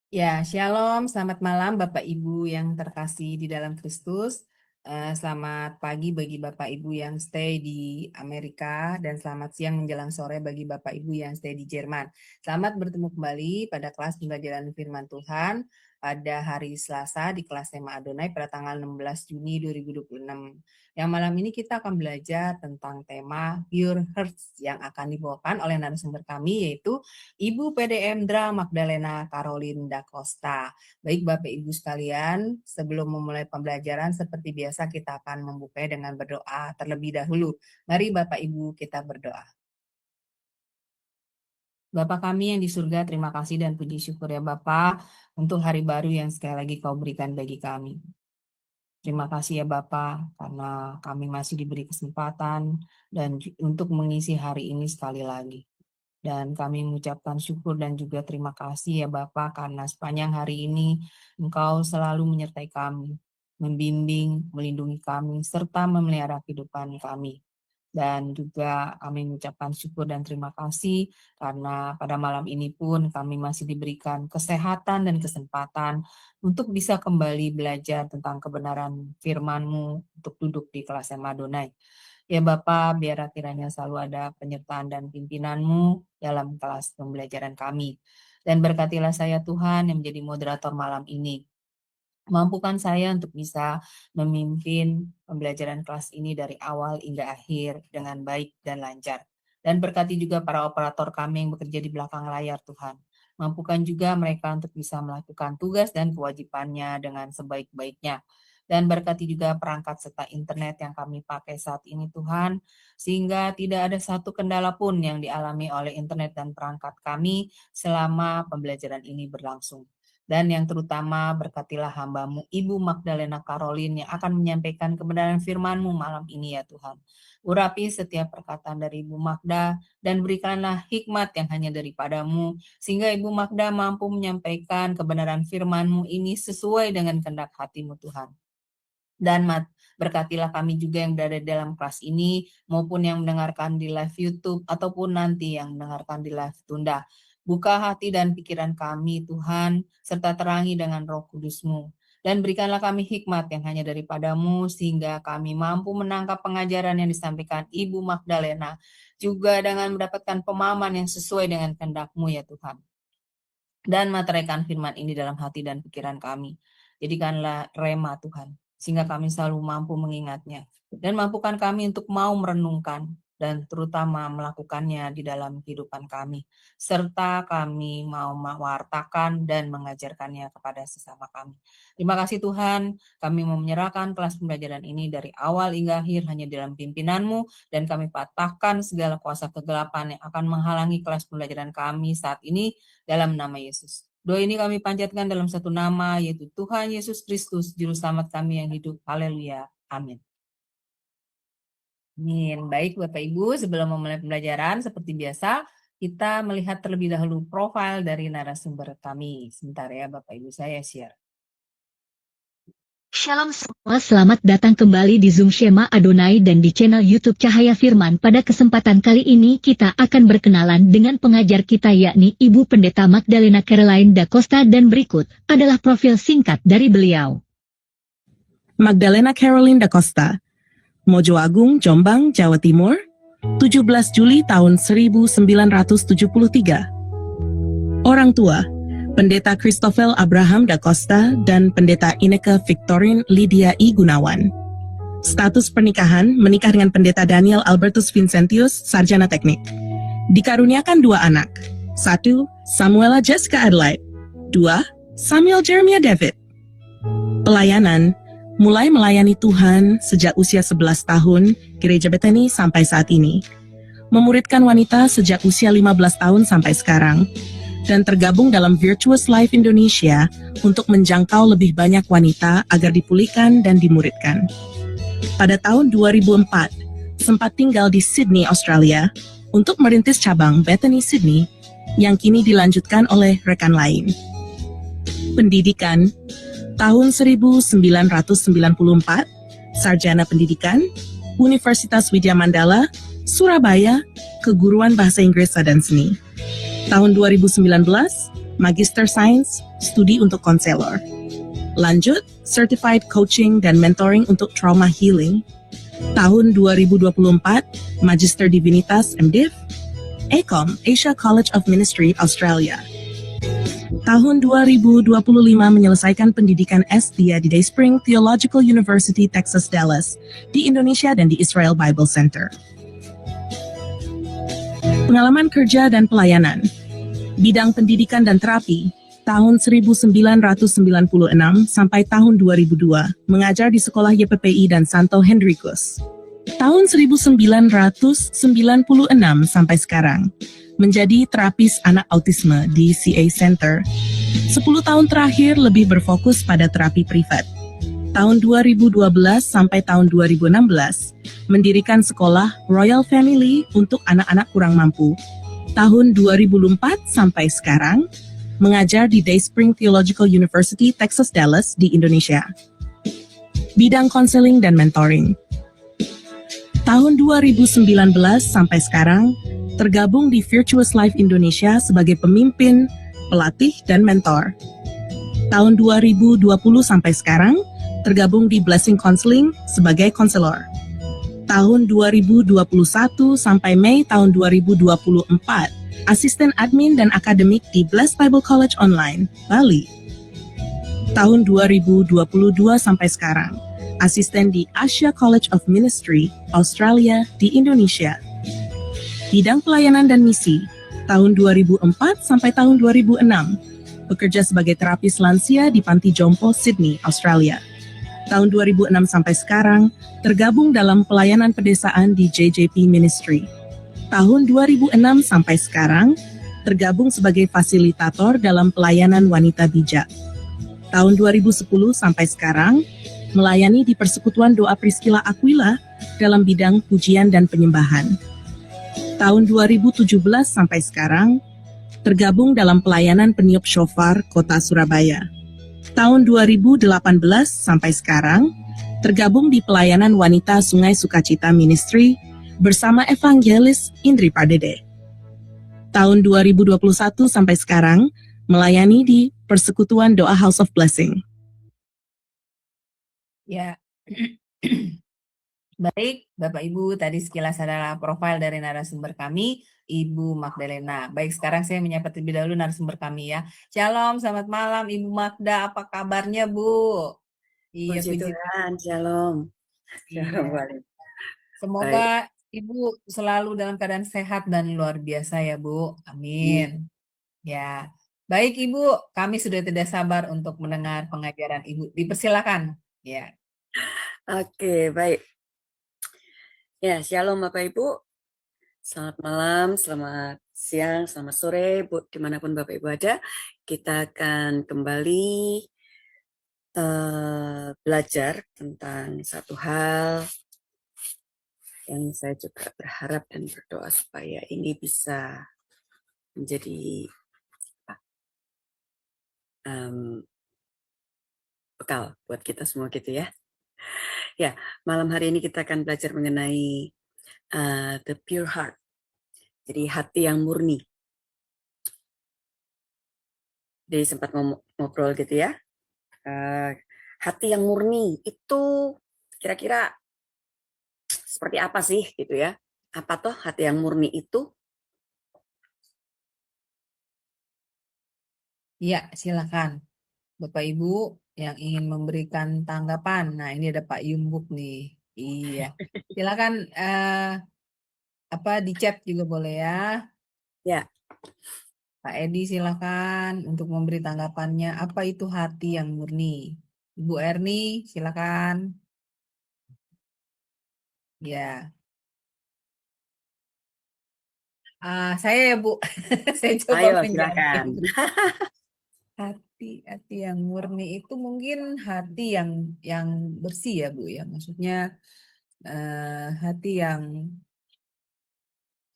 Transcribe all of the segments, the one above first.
Ya, shalom, selamat malam Bapak Ibu yang terkasih di dalam Kristus. Selamat pagi bagi Bapak Ibu yang stay di Amerika dan selamat siang menjelang sore bagi Bapak Ibu yang stay di Jerman. Selamat bertemu kembali pada kelas pembelajaran firman Tuhan pada hari Selasa di kelas tema Adonai pada tanggal 16 Juni 2026. Yang malam ini kita akan belajar tentang tema Your Hearts yang akan dibawakan oleh narasumber kami yaitu Ibu PDM Dra Magdalena Caroline da Costa. Baik Bapak Ibu sekalian, sebelum memulai pembelajaran seperti biasa kita akan membuka dengan berdoa terlebih dahulu. Mari Bapak Ibu kita berdoa. Bapa kami yang di surga, terima kasih dan puji syukur ya Bapak untuk hari baru yang sekali lagi Kau berikan bagi kami. Terima kasih ya Bapak karena kami masih diberi kesempatan dan untuk mengisi hari ini sekali lagi. Dan kami mengucapkan syukur dan juga terima kasih ya Bapak karena sepanjang hari ini Engkau selalu menyertai kami, membimbing, melindungi kami, serta memelihara kehidupan kami. Dan juga kami mengucapkan syukur dan terima kasih karena pada malam ini pun kami masih diberikan kesehatan dan kesempatan untuk bisa kembali belajar tentang kebenaran firman-Mu untuk duduk di kelas Adonai. Ya Bapak, biar kiranya selalu ada penyertaan dan pimpinan-Mu dalam kelas pembelajaran kami. Dan berkatilah saya Tuhan yang menjadi moderator malam ini. Mampukan saya untuk bisa memimpin pembelajaran kelas ini dari awal hingga akhir dengan baik dan lancar. Dan berkati juga para operator kami yang bekerja di belakang layar Tuhan. Mampukan juga mereka untuk bisa melakukan tugas dan kewajibannya dengan sebaik-baiknya. Dan berkati juga perangkat serta internet yang kami pakai saat ini Tuhan, sehingga tidak ada satu kendala pun yang dialami oleh internet dan perangkat kami selama pembelajaran ini berlangsung. Dan yang terutama berkatilah hamba-Mu Ibu Magdalena Caroline yang akan menyampaikan kebenaran firman-Mu malam ini ya Tuhan. Urapi setiap perkataan dari Ibu Magda dan berikanlah hikmat yang hanya daripada-Mu sehingga Ibu Magda mampu menyampaikan kebenaran firman-Mu ini sesuai dengan kehendak hati-Mu Tuhan. Dan berkatilah kami juga yang berada dalam kelas ini maupun yang mendengarkan di live YouTube ataupun nanti yang mendengarkan di live tunda. Buka hati dan pikiran kami Tuhan, serta terangi dengan Roh Kudus-Mu. Dan berikanlah kami hikmat yang hanya daripada-Mu, sehingga kami mampu menangkap pengajaran yang disampaikan Ibu Magdalena, juga dengan mendapatkan pemahaman yang sesuai dengan kehendak-Mu ya Tuhan. Dan materaikan firman ini dalam hati dan pikiran kami. Jadikanlah rema Tuhan, sehingga kami selalu mampu mengingatnya. Dan mampukan kami untuk mau merenungkan dan terutama melakukannya di dalam kehidupan kami. Serta kami mau mewartakan dan mengajarkannya kepada sesama kami. Terima kasih Tuhan, kami mau menyerahkan kelas pembelajaran ini dari awal hingga akhir hanya dalam pimpinan-Mu, dan kami patahkan segala kuasa kegelapan yang akan menghalangi kelas pembelajaran kami saat ini dalam nama Yesus. Doa ini kami panjatkan dalam satu nama, yaitu Tuhan Yesus Kristus, Juru Selamat kami yang hidup. Haleluya. Amin. Amin. Baik Bapak Ibu, sebelum memulai pembelajaran, seperti biasa, kita melihat terlebih dahulu profil dari narasumber kami. Sebentar ya Bapak Ibu, saya share. Shalom semua, selamat datang kembali di Zoom Shema Adonai dan di channel YouTube Cahaya Firman. Pada kesempatan kali ini kita akan berkenalan dengan pengajar kita yakni Ibu Pendeta Magdalena Caroline da Costa dan berikut adalah profil singkat dari beliau. Magdalena Caroline da Costa, Mojo Agung, Jombang, Jawa Timur, 17 Juli tahun 1973. Orang tua, Pendeta Christophel Abraham da Costa dan Pendeta Ineke Victorine Lydia I. Gunawan. Status pernikahan, menikah dengan Pendeta Daniel Albertus Vincentius, Sarjana Teknik. Dikaruniakan 2 anak. 1. Samuela Jessica Adelaide. 2. Samuel Jeremiah David. Pelayanan, mulai melayani Tuhan sejak usia 11 tahun, Gereja Bethany sampai saat ini. Memuridkan wanita sejak usia 15 tahun sampai sekarang. Dan tergabung dalam Virtuous Life Indonesia untuk menjangkau lebih banyak wanita agar dipulihkan dan dimuridkan. Pada tahun 2004, sempat tinggal di Sydney, Australia, untuk merintis cabang Bethany Sydney yang kini dilanjutkan oleh rekan lain. Pendidikan, tahun 1994, Sarjana Pendidikan, Universitas Widya Mandala, Surabaya, Keguruan Bahasa Inggris dan Seni. Tahun 2019, Magister Science, studi untuk konselor. Lanjut, Certified Coaching dan Mentoring untuk Trauma Healing. Tahun 2024, Magister Divinitas MDiv, ACOM, Asia College of Ministry, Australia. Tahun 2025 menyelesaikan pendidikan S3 di Dayspring Theological University, Texas, Dallas, di Indonesia dan di Israel Bible Center. Pengalaman kerja dan pelayanan. Bidang pendidikan dan terapi, tahun 1996 sampai tahun 2002, mengajar di sekolah YPPI dan Santo Henricus. Tahun 1996 sampai sekarang, menjadi terapis anak autisme di CA Center. 10 tahun terakhir lebih berfokus pada terapi privat. Tahun 2012 sampai tahun 2016, mendirikan sekolah Royal Family untuk anak-anak kurang mampu. Tahun 2004 sampai sekarang, mengajar di Dayspring Theological University, Texas, Dallas, di Indonesia. Bidang konseling dan mentoring. Tahun 2019 sampai sekarang, tergabung di Virtuous Life Indonesia sebagai pemimpin, pelatih, dan mentor. Tahun 2020 sampai sekarang, tergabung di Blessing Counseling sebagai konselor. Tahun 2021 sampai Mei tahun 2024, asisten admin dan akademik di Blessed Bible College Online, Bali. Tahun 2022 sampai sekarang, asisten di Asia College of Ministry, Australia, di Indonesia. Bidang pelayanan dan misi, tahun 2004 sampai tahun 2006, bekerja sebagai terapis lansia di Panti Jompo, Sydney, Australia. Tahun 2006 sampai sekarang, tergabung dalam pelayanan pedesaan di JJP Ministry. Tahun 2006 sampai sekarang, tergabung sebagai fasilitator dalam pelayanan wanita bijak. Tahun 2010 sampai sekarang, melayani di Persekutuan Doa Priscilla Aquila dalam bidang pujian dan penyembahan. Tahun 2017 sampai sekarang, tergabung dalam pelayanan peniup shofar Kota Surabaya. Tahun 2018 sampai sekarang, tergabung di pelayanan wanita Sungai Sukacita Ministry bersama Evangelis Indri Pardede. Tahun 2021 sampai sekarang, melayani di Persekutuan Doa House of Blessing. Ya, baik, Bapak Ibu, tadi sekilas adalah profil dari narasumber kami, Ibu Magdalena. Baik, sekarang saya menyapa terlebih dahulu narasumber kami ya. Shalom, selamat malam Ibu Magda, apa kabarnya Bu? Iya, Puji Tuhan, shalom. Shalom Iya. balik. Semoga Ibu selalu dalam keadaan sehat dan luar biasa ya Bu. Amin. Ya, baik Ibu, kami sudah tidak sabar untuk mendengar pengajaran Ibu. Dipersilakan. Ya. Oke, baik. Ya, shalom Bapak Ibu. Selamat malam, selamat siang, selamat sore, Bu, dimanapun Bapak Ibu ada. Kita akan kembali belajar tentang satu hal yang saya juga berharap dan berdoa supaya ini bisa menjadi bekal buat kita semua gitu ya. Ya, malam hari ini kita akan belajar mengenai the pure heart. Jadi hati yang murni. Jadi sempat ngobrol gitu ya. Hati yang murni itu kira-kira seperti apa sih gitu ya? Apa toh hati yang murni itu? Ya, silakan. Bapak Ibu yang ingin memberikan tanggapan. Nah, ini ada Pak Yumbuk nih. Iya. Silakan di chat juga boleh ya. Ya. Pak Edi silakan untuk memberi tanggapannya. Apa itu hati yang murni? Ibu Erni silakan. Ya. Saya ya Bu. Saya coba Ayo menjawab. silakan. Hati yang murni itu mungkin hati yang bersih ya Bu ya. Maksudnya hati yang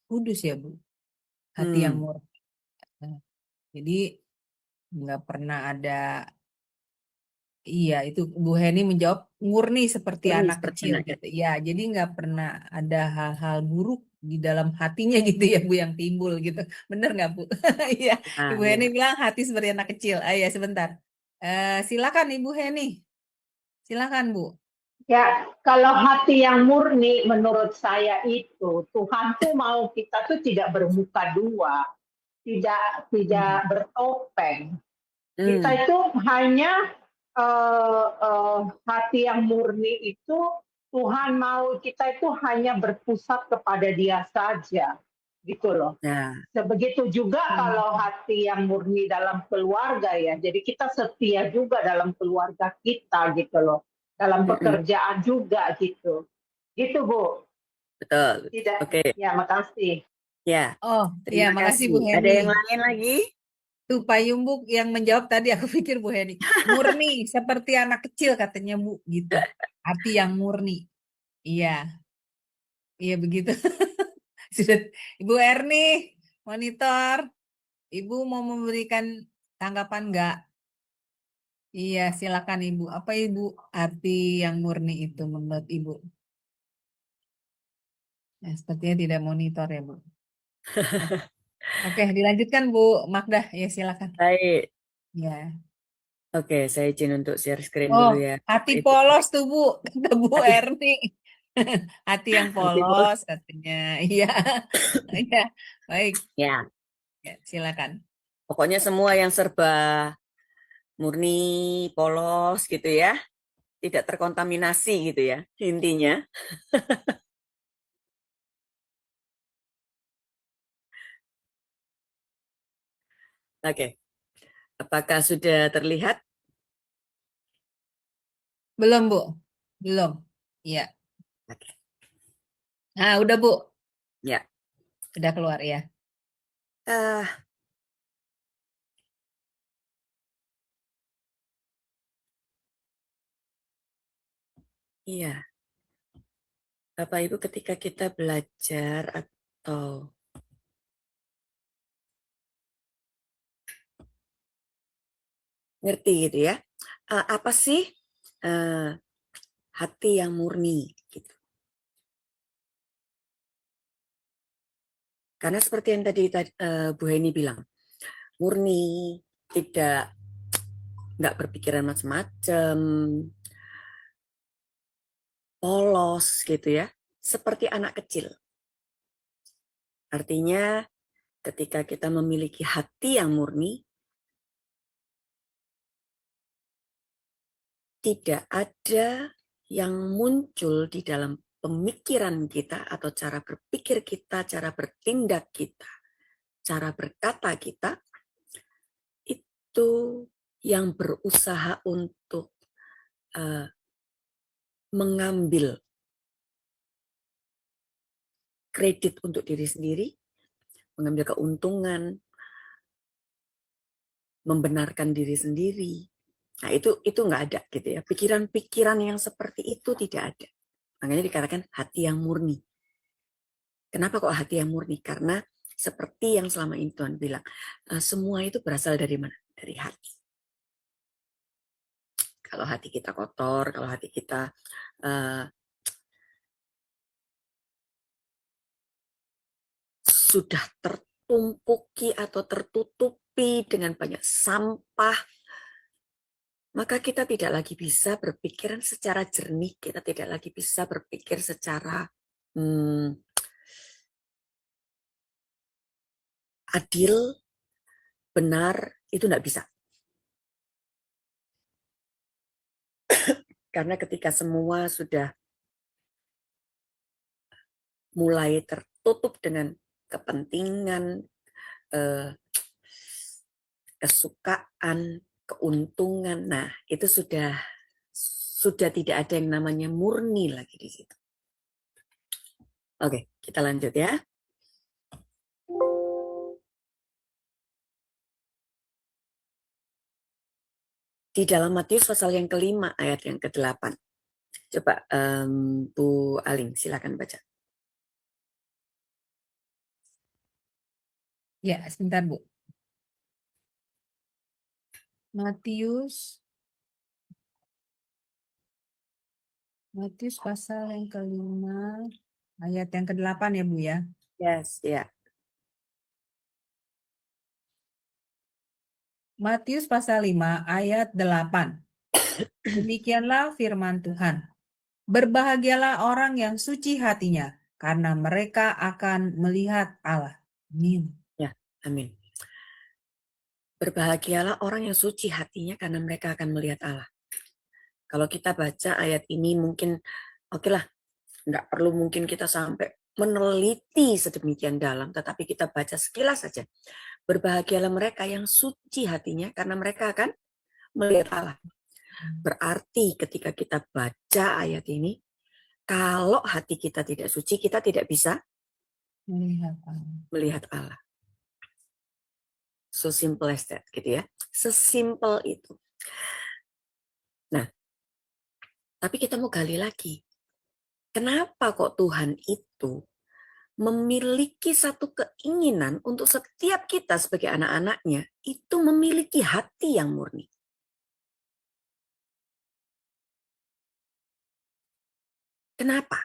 kudus ya Bu. Hati yang murni. Jadi nggak pernah ada. Iya, itu Bu Heni menjawab murni seperti anak kecil gitu. Ya, jadi nggak pernah ada hal-hal buruk di dalam hatinya gitu ya Bu yang timbul gitu. Bener nggak Bu? Iya, Ah, Ibu Heni ya. bilang hati seperti anak kecil. Ah ya sebentar. Silakan Ibu Heni. Silakan Bu. Ya, kalau hati yang murni menurut saya itu Tuhan tuh mau kita tuh tidak bermuka dua, tidak Hmm. bertopeng. Kita Hmm, itu hanya hati yang murni itu Tuhan mau kita itu hanya berpusat kepada Dia saja, gitu loh. ya. Sebegitu juga kalau hati yang murni dalam keluarga ya. Jadi kita setia juga dalam keluarga kita gitu loh. Dalam Mm-mm. pekerjaan juga gitu. Gitu Bu. Betul. Tidak. Oke, Ya, makasih. ya. Oh, ya Terima makasih Bu kasih. Ada yang Heni. lain lagi? Tuh Pak Yumbuk yang menjawab tadi aku pikir Bu Heni. Murni seperti anak kecil katanya Bu gitu. Hati yang murni. Iya, iya begitu. Sudah Ibu Erni monitor. Ibu mau memberikan tanggapan enggak? Iya, silakan Ibu. Apa Ibu arti yang murni itu menurut Ibu? Ya, sepertinya tidak monitor ya Bu. Oke, dilanjutkan Bu Magda. Ya silakan. Baik. Ya. Oke, saya izin untuk share screen Oh, dulu ya. hati Ibu. polos tuh Bu, kata Bu Hati, Erni. Hati yang hati bos. polos katanya. Iya. Iya. Baik, Ya, ya, silakan. pokoknya semua yang serba murni, polos gitu ya. Tidak terkontaminasi gitu ya, intinya. Oke, apakah sudah terlihat? Belum Bu? Belum. Iya. Oke, Nah, udah Bu. ya. Udah keluar ya. Ah, iya. Bapak Ibu ketika kita belajar atau ngerti gitu ya, apa sih eh, hati yang murni gitu. Karena seperti yang tadi Bu Heni bilang, murni, tidak nggak berpikiran macam-macam, polos gitu ya, seperti anak kecil. Artinya ketika kita memiliki hati yang murni, tidak ada yang muncul di dalam pemikiran kita atau cara berpikir kita, cara bertindak kita, cara berkata kita, itu yang berusaha untuk mengambil kredit untuk diri sendiri, mengambil keuntungan, membenarkan diri sendiri. Nah, itu nggak ada gitu ya. Pikiran-pikiran yang seperti itu tidak ada. Makanya dikatakan hati yang murni. Kenapa kok hati yang murni? Karena seperti yang selama ini Tuhan bilang, semua itu berasal dari mana? Dari hati. Kalau hati kita kotor, kalau hati kita sudah tertumpuki atau tertutupi dengan banyak sampah, maka kita tidak lagi bisa berpikiran secara jernih, kita tidak lagi bisa berpikir secara adil, benar, itu tidak bisa. Karena ketika semua sudah mulai tertutup dengan kepentingan, kesukaan, keuntungan, nah itu sudah tidak ada yang namanya murni lagi di situ. Oke, kita lanjut ya. Di dalam Matius pasal yang kelima ayat yang ke-8. Coba Bu Aling silakan baca. Ya, sebentar Bu. Matius Matius pasal yang kelima ayat yang ke-8 ya Bu ya. Yes, ya. Matius pasal 5 ayat 8. Demikianlah firman Tuhan. Berbahagialah orang yang suci hatinya, karena mereka akan melihat Allah. Amin. Ya, amin. Berbahagialah orang yang suci hatinya karena mereka akan melihat Allah. Kalau kita baca ayat ini mungkin oke lah, nggak perlu mungkin kita sampai meneliti sedemikian dalam, tetapi kita baca sekilas saja. Berbahagialah mereka yang suci hatinya karena mereka akan melihat Allah. Berarti ketika kita baca ayat ini, kalau hati kita tidak suci, kita tidak bisa Melihat Allah. melihat Allah. So simple as that, gitu ya. Sesimpel itu. Nah, tapi kita mau gali lagi. Kenapa kok Tuhan itu memiliki satu keinginan untuk setiap kita sebagai anak-anaknya itu memiliki hati yang murni? Kenapa?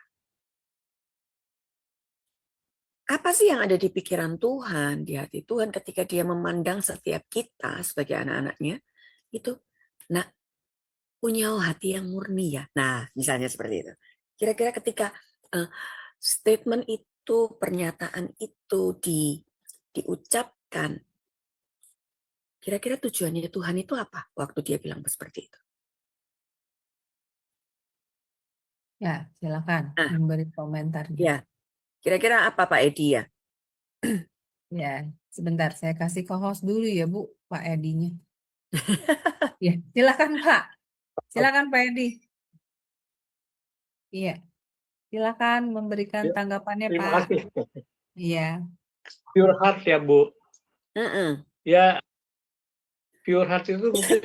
Apa sih yang ada di pikiran Tuhan, di hati Tuhan ketika dia memandang setiap kita sebagai anak-anaknya? Itu, nah, punya hati yang murni ya. Nah, misalnya seperti itu. Kira-kira ketika statement itu, pernyataan itu diucapkan, kira-kira tujuannya Tuhan itu apa waktu dia bilang seperti itu? Ya, silakan Nah, memberi komentarnya. ya, kira-kira apa Pak Edi ya? Ya, sebentar saya kasih co-host dulu ya Bu, Pak Edinya. Ya, silakan Pak. Silakan Pak Edi. Iya, silakan memberikan tanggapannya Terima Pak. kasih. Iya. Pure heart ya Bu. Mm-mm. Ya, pure heart itu mungkin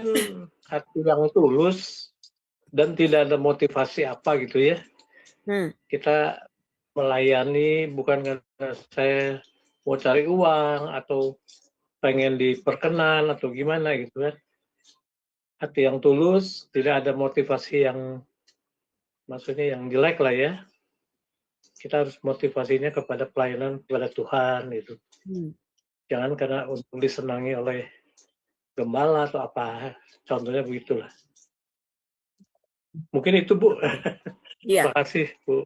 hati yang tulus dan tidak ada motivasi apa gitu ya. Kita melayani bukan karena saya mau cari uang atau pengen diperkenan atau gimana gitu kan. Hati yang tulus, tidak ada motivasi yang maksudnya yang jelek lah ya. Kita harus motivasinya kepada pelayanan kepada Tuhan gitu. Jangan karena untuk disenangi oleh gembala atau apa, contohnya begitulah. Mungkin itu Bu. Iya. Terima kasih Bu.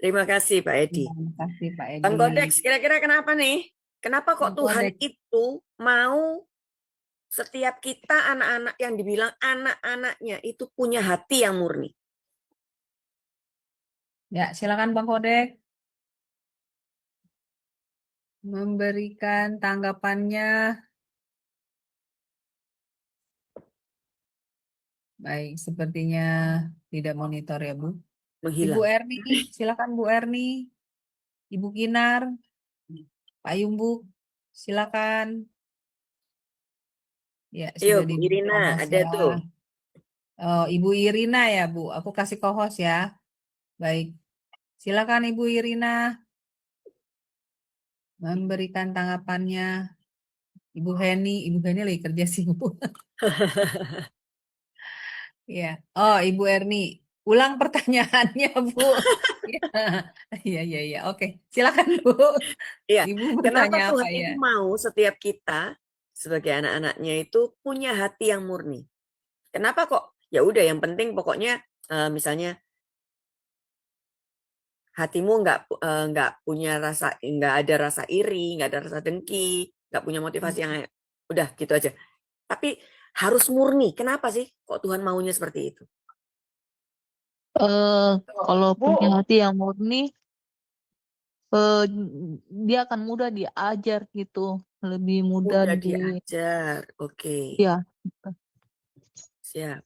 Terima kasih Pak Edi. Terima kasih Pak Edi. Bang Kodeks, kira-kira kenapa nih? Kenapa kok Bang Tuhan Kodeks. itu mau setiap kita anak-anak yang dibilang anak-anaknya itu punya hati yang murni? Ya, silakan Bang Kodek. Memberikan tanggapannya. Baik, sepertinya tidak monitor ya Bu. Menghilang. Ibu Erni, silakan Bu Erni. Ibu Kinar, Pak Yumbu, silakan. Ya, Yuk, sudah Bu diberi Irina, co-host ada ya. tuh. Oh, Ibu Irina ya Bu, aku kasih co-host ya. Baik, silakan Ibu Irina memberikan tanggapannya. Ibu Heni lagi kerja sih Bu. Iya. Oh, Ibu Erni, ulang pertanyaannya Bu. Iya. Oke, silakan Bu. Iya. Ibu Kenapa bertanya apa Tuhan ya? itu mau setiap kita sebagai anak-anaknya itu punya hati yang murni? Kenapa kok? Ya udah, yang penting pokoknya misalnya hatimu nggak punya rasa, nggak ada rasa iri, nggak ada rasa dengki, nggak punya motivasi yang udah gitu aja. Tapi harus murni. Kenapa sih kok Tuhan maunya seperti itu? Kalau Bu, punya hati yang murni, dia akan mudah diajar gitu, lebih mudah Udah diajar. Oke. ya. Siap.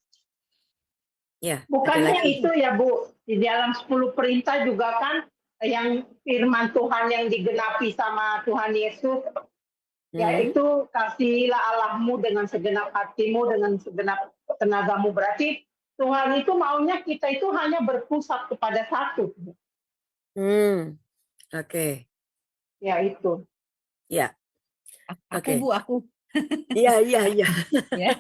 Ya, ada bukannya lagi. itu ya Bu, di dalam 10 perintah juga kan yang firman Tuhan yang digenapi sama Tuhan Yesus, yaitu kasihlah Allahmu dengan segenap hatimu, dengan segenap tenagamu. Berarti Tuhan itu maunya kita itu hanya berpusat kepada satu. Oke. Ya itu. Ya. Aku Oke. Bu, aku. Iya. Ya.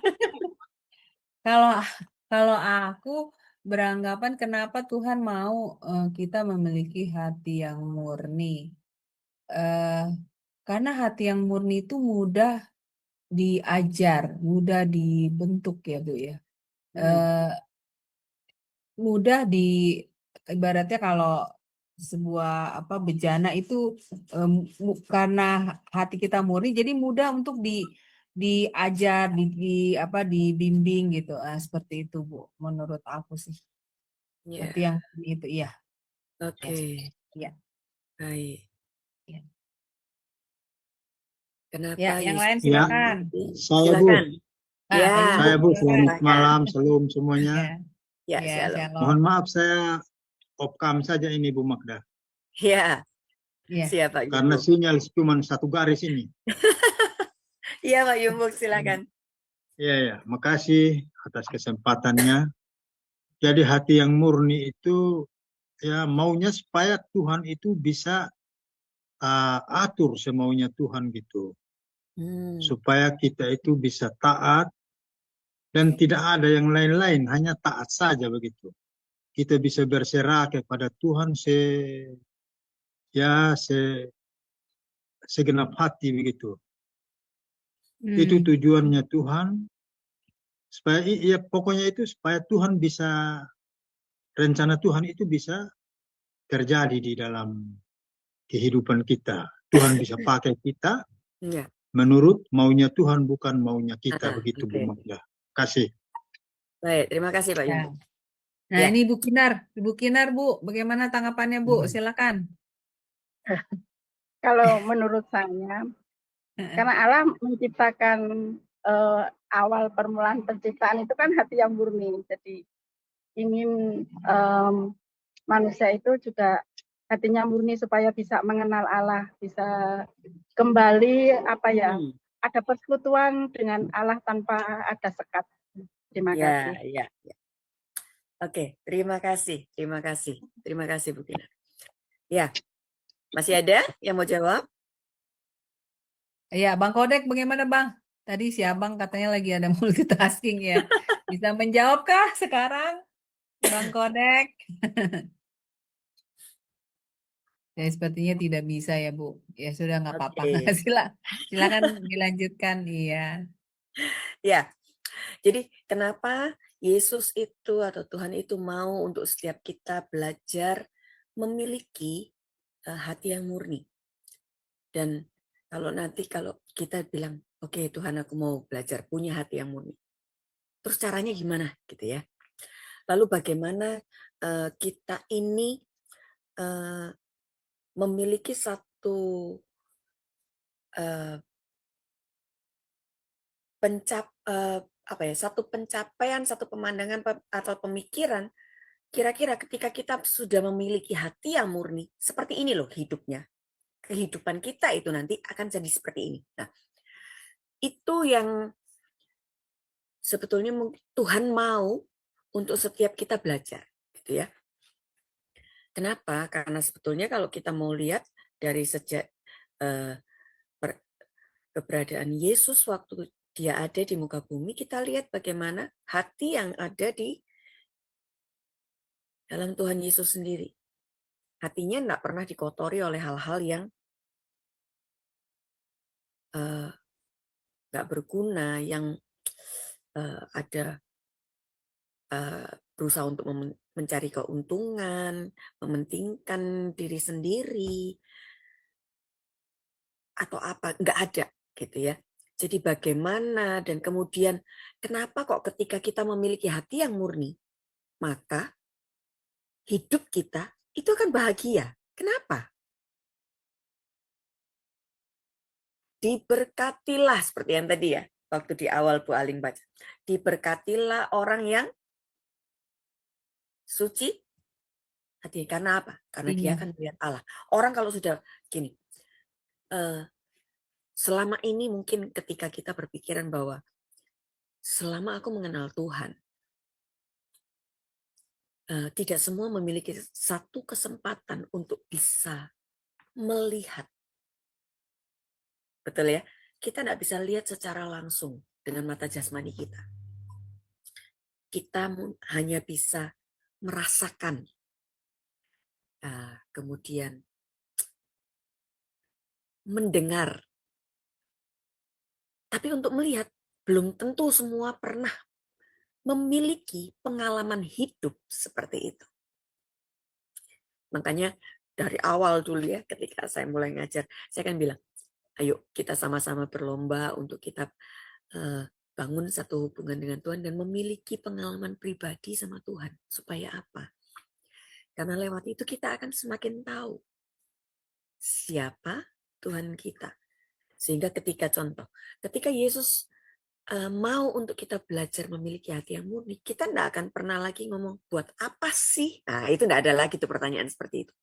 Kalau aku beranggapan kenapa Tuhan mau kita memiliki hati yang murni. Karena hati yang murni itu mudah diajar, mudah dibentuk ya Bu ya. Mudah ibaratnya kalau sebuah bejana itu karena hati kita murni jadi mudah untuk diajar, dibimbing gitu. Seperti itu Bu, menurut aku sih. Hati yang murni itu iya. Oke. Iya. Baik. Iya. Kenapa Ya, yang Yesus? lain silakan. Saya Bu. Silakan. Ya. Saya Bu, selamat Silakan. malam, salam semuanya. Ya, Ya, shalom. Mohon maaf saya opkam saja ini Bu Magda. Ya. Iya. Siapa Karena Yumbuk? sinyal cuma satu garis ini. Iya Pak Yumbuk, silakan. Iya, makasih atas kesempatannya. Jadi hati yang murni itu ya maunya supaya Tuhan itu bisa atur semaunya Tuhan gitu. Supaya kita itu bisa taat dan tidak ada yang lain-lain, hanya taat saja begitu. Kita bisa berserah kepada Tuhan segenap hati begitu. Itu tujuannya Tuhan. Supaya pokoknya itu supaya Tuhan bisa, rencana Tuhan itu bisa terjadi di dalam kehidupan kita. Tuhan bisa pakai kita menurut maunya Tuhan, bukan maunya kita begitu Bu Magda. Kasih. Baik, terima kasih Pak Yumbuk. Nah ini Ibu Kinar Bu, bagaimana tanggapannya Bu? Silakan. Kalau menurut saya, karena Allah menciptakan awal permulaan penciptaan itu kan hati yang murni, jadi ingin manusia itu juga hatinya murni supaya bisa mengenal Allah, bisa kembali ada persekutuan dengan Allah tanpa ada sekat. Terima kasih. Ya. Oke, terima kasih Bu Kinar. Ya, masih ada yang mau jawab? Iya, Bang Kodek bagaimana Bang? Tadi si Abang katanya lagi ada multitasking ya. Bisa menjawabkah sekarang Bang Kodek? Ya, sepertinya tidak bisa ya Bu. Ya sudah nggak apa-apa. Silakan dilanjutkan. Iya. Ya, jadi kenapa Yesus itu atau Tuhan itu mau untuk setiap kita belajar memiliki hati yang murni. Dan kalau kita bilang, oke, Tuhan aku mau belajar punya hati yang murni. Terus caranya gimana gitu ya? Lalu bagaimana kita ini memiliki satu satu pencapaian, satu pemandangan atau pemikiran, kira-kira ketika kita sudah memiliki hati yang murni, seperti ini loh hidupnya. Kehidupan kita itu nanti akan jadi seperti ini. Nah, itu yang sebetulnya Tuhan mau untuk setiap kita belajar, gitu ya. Kenapa? Karena sebetulnya kalau kita mau lihat dari sejak keberadaan Yesus waktu dia ada di muka bumi, kita lihat bagaimana hati yang ada di dalam Tuhan Yesus sendiri. Hatinya tidak pernah dikotori oleh hal-hal yang nggak berguna, yang ada berusaha untuk mencari keuntungan, mementingkan diri sendiri, atau apa, nggak ada gitu ya. Jadi bagaimana dan kemudian kenapa kok ketika kita memiliki hati yang murni, maka hidup kita itu akan bahagia. Kenapa? Diberkatilah seperti yang tadi ya, waktu di awal Bu Aling baca. Diberkatilah orang yang suci hati. Karena apa? Karena dia akan melihat Allah. Orang kalau sudah gini, selama ini mungkin ketika kita berpikiran bahwa selama aku mengenal Tuhan, tidak semua memiliki satu kesempatan untuk bisa melihat. Betul ya? Kita tidak bisa lihat secara langsung dengan mata jasmani kita. Kita hanya bisa merasakan, kemudian mendengar. Tapi untuk melihat, belum tentu semua pernah memiliki pengalaman hidup seperti itu. Makanya dari awal dulu ya, ketika saya mulai ngajar, saya kan bilang, ayo kita sama-sama berlomba untuk kita bangun satu hubungan dengan Tuhan dan memiliki pengalaman pribadi sama Tuhan. Supaya apa? Karena lewat itu kita akan semakin tahu siapa Tuhan kita. Sehingga ketika Yesus mau untuk kita belajar memiliki hati yang murni, kita tidak akan pernah lagi ngomong, buat apa sih? Nah, itu tidak ada lagi tuh pertanyaan seperti itu.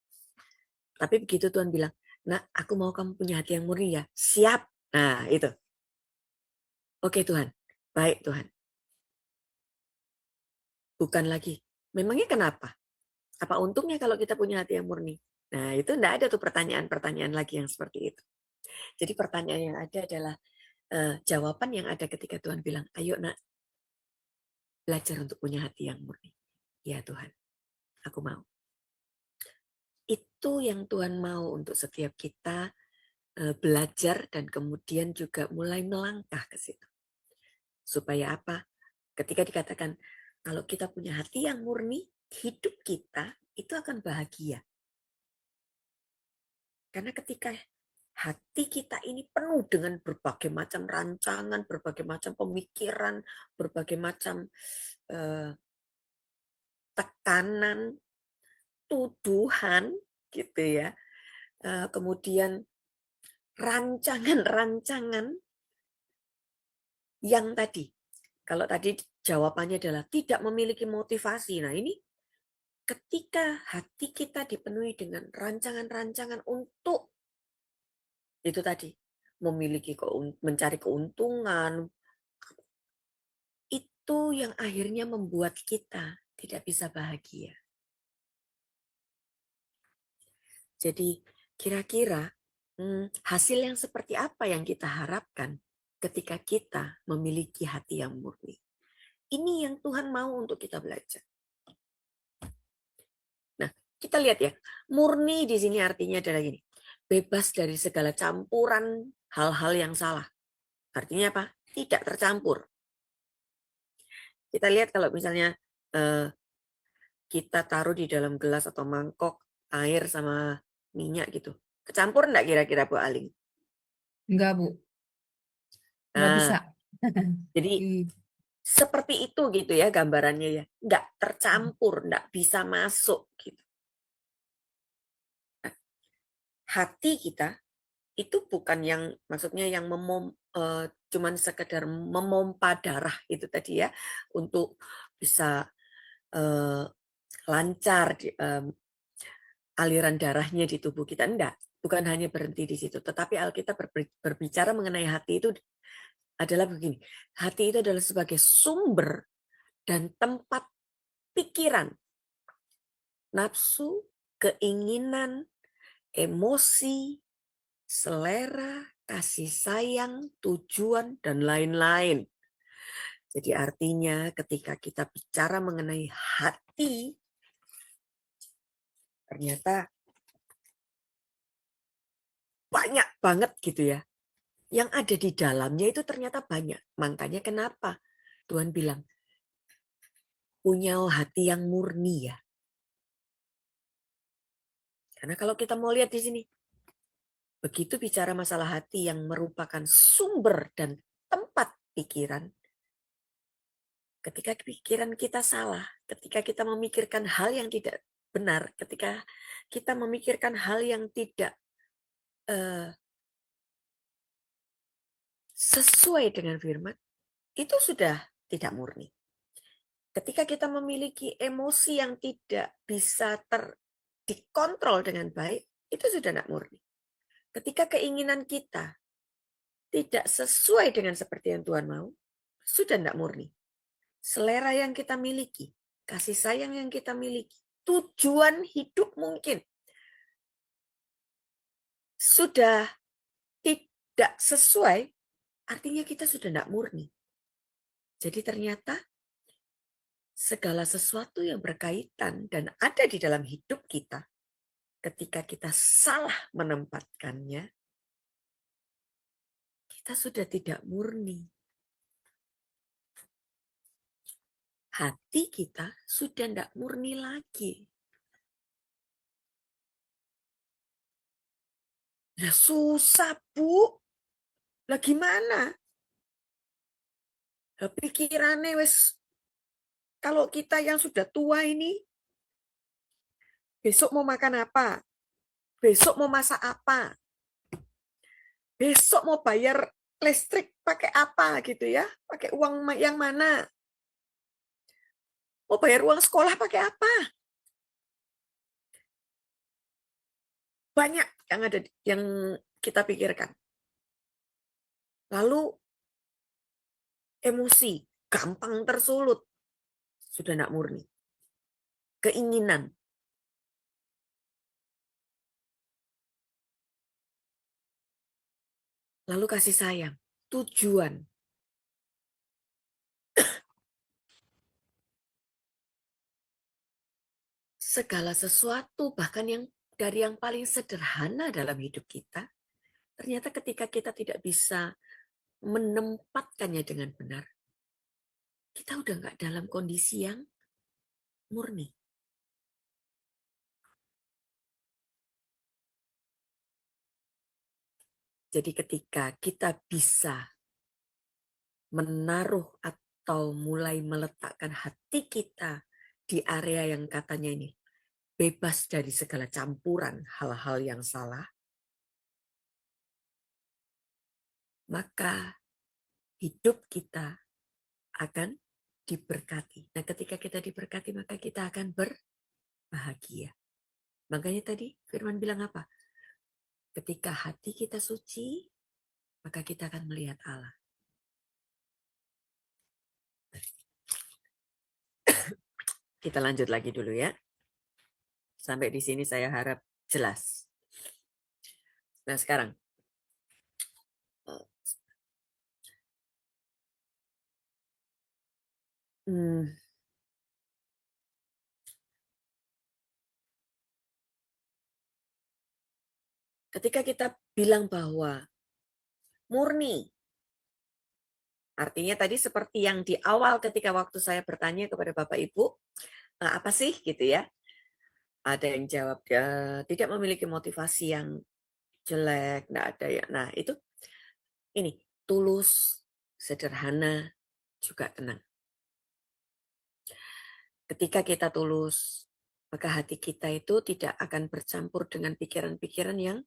Tapi begitu Tuhan bilang, nah, aku mau kamu punya hati yang murni ya. Siap. Nah, itu. Oke Tuhan. Baik Tuhan. Bukan lagi. Memangnya kenapa? Apa untungnya kalau kita punya hati yang murni? Nah, itu tidak ada tuh pertanyaan-pertanyaan lagi yang seperti itu. Jadi pertanyaan yang ada adalah jawaban yang ada ketika Tuhan bilang, ayo nak, belajar untuk punya hati yang murni. Ya Tuhan, aku mau. Itu yang Tuhan mau untuk setiap kita belajar dan kemudian juga mulai melangkah ke situ. Supaya apa? Ketika dikatakan, kalau kita punya hati yang murni, hidup kita itu akan bahagia. Karena ketika hati kita ini penuh dengan berbagai macam rancangan, berbagai macam pemikiran, berbagai macam tekanan, tuduhan, gitu ya. Kemudian rancangan-rancangan yang tadi, kalau tadi jawabannya adalah tidak memiliki motivasi. Nah ini ketika hati kita dipenuhi dengan rancangan-rancangan untuk itu tadi, mencari keuntungan, itu yang akhirnya membuat kita tidak bisa bahagia. Jadi kira-kira hasil yang seperti apa yang kita harapkan ketika kita memiliki hati yang murni? Ini yang Tuhan mau untuk kita belajar. Nah, kita lihat ya, murni di sini artinya adalah gini, bebas dari segala campuran hal-hal yang salah. Artinya apa? Tidak tercampur. Kita lihat kalau misalnya kita taruh di dalam gelas atau mangkok air sama minyak gitu. Kecampur enggak kira-kira Bu Aling? Enggak, Bu. Enggak bisa. Jadi seperti itu gitu ya gambarannya ya. Enggak tercampur, enggak bisa masuk gitu. Nah, hati kita itu bukan yang maksudnya yang cuman sekedar memompa darah itu tadi ya untuk bisa lancar aliran darahnya di tubuh kita. Enggak, bukan hanya berhenti di situ. Tetapi Alkitab berbicara mengenai hati itu adalah begini. Hati itu adalah sebagai sumber dan tempat pikiran, nafsu, keinginan, emosi, selera, kasih sayang, tujuan, dan lain-lain. Jadi artinya ketika kita bicara mengenai hati, ternyata banyak banget gitu ya. Yang ada di dalamnya itu ternyata banyak. Makanya kenapa Tuhan bilang, punya hati yang murni ya. Karena kalau kita mau lihat di sini, begitu bicara masalah hati yang merupakan sumber dan tempat pikiran, ketika pikiran kita salah, ketika kita memikirkan hal yang tidak benar, ketika kita memikirkan hal yang tidak sesuai dengan firman, itu sudah tidak murni. Ketika kita memiliki emosi yang tidak bisa dikontrol dengan baik, itu sudah tidak murni. Ketika keinginan kita tidak sesuai dengan seperti yang Tuhan mau, sudah tidak murni. Selera yang kita miliki, kasih sayang yang kita miliki, tujuan hidup mungkin sudah tidak sesuai, artinya kita sudah tidak murni. Jadi ternyata segala sesuatu yang berkaitan dan ada di dalam hidup kita, ketika kita salah menempatkannya, kita sudah tidak murni. Hati kita sudah tidak murni lagi. Nah, susah, Bu. Lah gimana? Pikirannya wes, kalau kita yang sudah tua ini, besok mau makan apa? Besok mau masak apa? Besok mau bayar listrik pakai apa gitu ya? Pakai uang yang mana? Mau bayar uang sekolah pakai apa? Banyak yang ada yang kita pikirkan. Lalu emosi, gampang tersulut. Sudah tidak murni. Keinginan. Lalu kasih sayang, tujuan. Segala sesuatu, bahkan yang dari yang paling sederhana dalam hidup kita, ternyata ketika kita tidak bisa menempatkannya dengan benar, kita udah nggak dalam kondisi yang murni. Jadi ketika kita bisa menaruh atau mulai meletakkan hati kita di area yang katanya ini bebas dari segala campuran hal-hal yang salah, maka hidup kita akan diberkati. Nah, ketika kita diberkati, maka kita akan berbahagia. Makanya tadi Firman bilang apa? Ketika hati kita suci, maka kita akan melihat Allah. Kita lanjut lagi dulu ya. Sampai di sini saya harap jelas. Nah, sekarang ketika kita bilang bahwa murni, artinya tadi seperti yang di awal ketika waktu saya bertanya kepada Bapak Ibu, apa sih gitu ya? Ada yang jawab tidak memiliki motivasi yang jelek, enggak ada ya. Nah, itu ini tulus, sederhana, juga tenang. Ketika kita tulus, maka hati kita itu tidak akan bercampur dengan pikiran-pikiran yang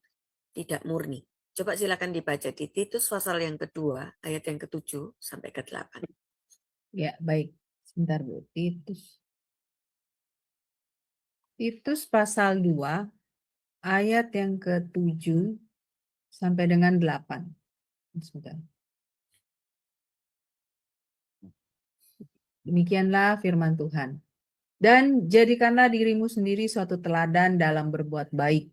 tidak murni. Coba silakan dibaca di Titus pasal yang kedua, ayat yang ke-7 sampai ke-8. Ya, baik. Sebentar, Bu. Titus pasal 2, ayat yang ke-7 sampai dengan 8. Sebentar. Demikianlah firman Tuhan. Dan jadikanlah dirimu sendiri suatu teladan dalam berbuat baik.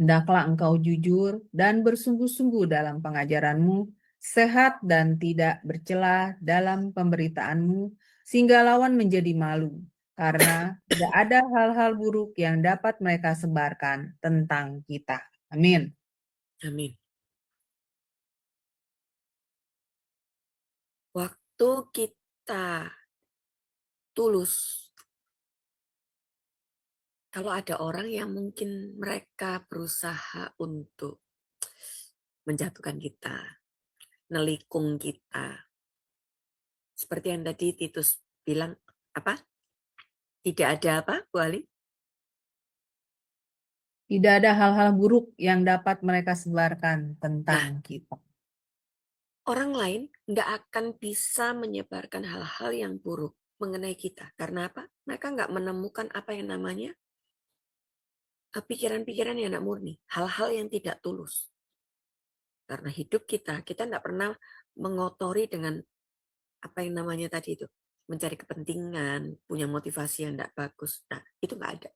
Hendaklah engkau jujur dan bersungguh-sungguh dalam pengajaranmu, sehat dan tidak bercela dalam pemberitaanmu, sehingga lawan menjadi malu, karena tidak ada hal-hal buruk yang dapat mereka sebarkan tentang kita. Amin. Amin. Waktu kita tulus, kalau ada orang yang mungkin mereka berusaha untuk menjatuhkan kita, nelikung kita, seperti yang tadi Titus bilang, apa? Tidak ada apa, Bu Ali? Tidak ada hal-hal buruk yang dapat mereka sebarkan tentang kita. Orang lain nggak akan bisa menyebarkan hal-hal yang buruk mengenai kita. Karena apa? Mereka nggak menemukan apa yang namanya pikiran-pikiran yang tidak murni. Hal-hal yang tidak tulus. Karena hidup kita nggak pernah mengotori dengan apa yang namanya tadi itu. Mencari kepentingan, punya motivasi yang tidak bagus. Nah, itu nggak ada.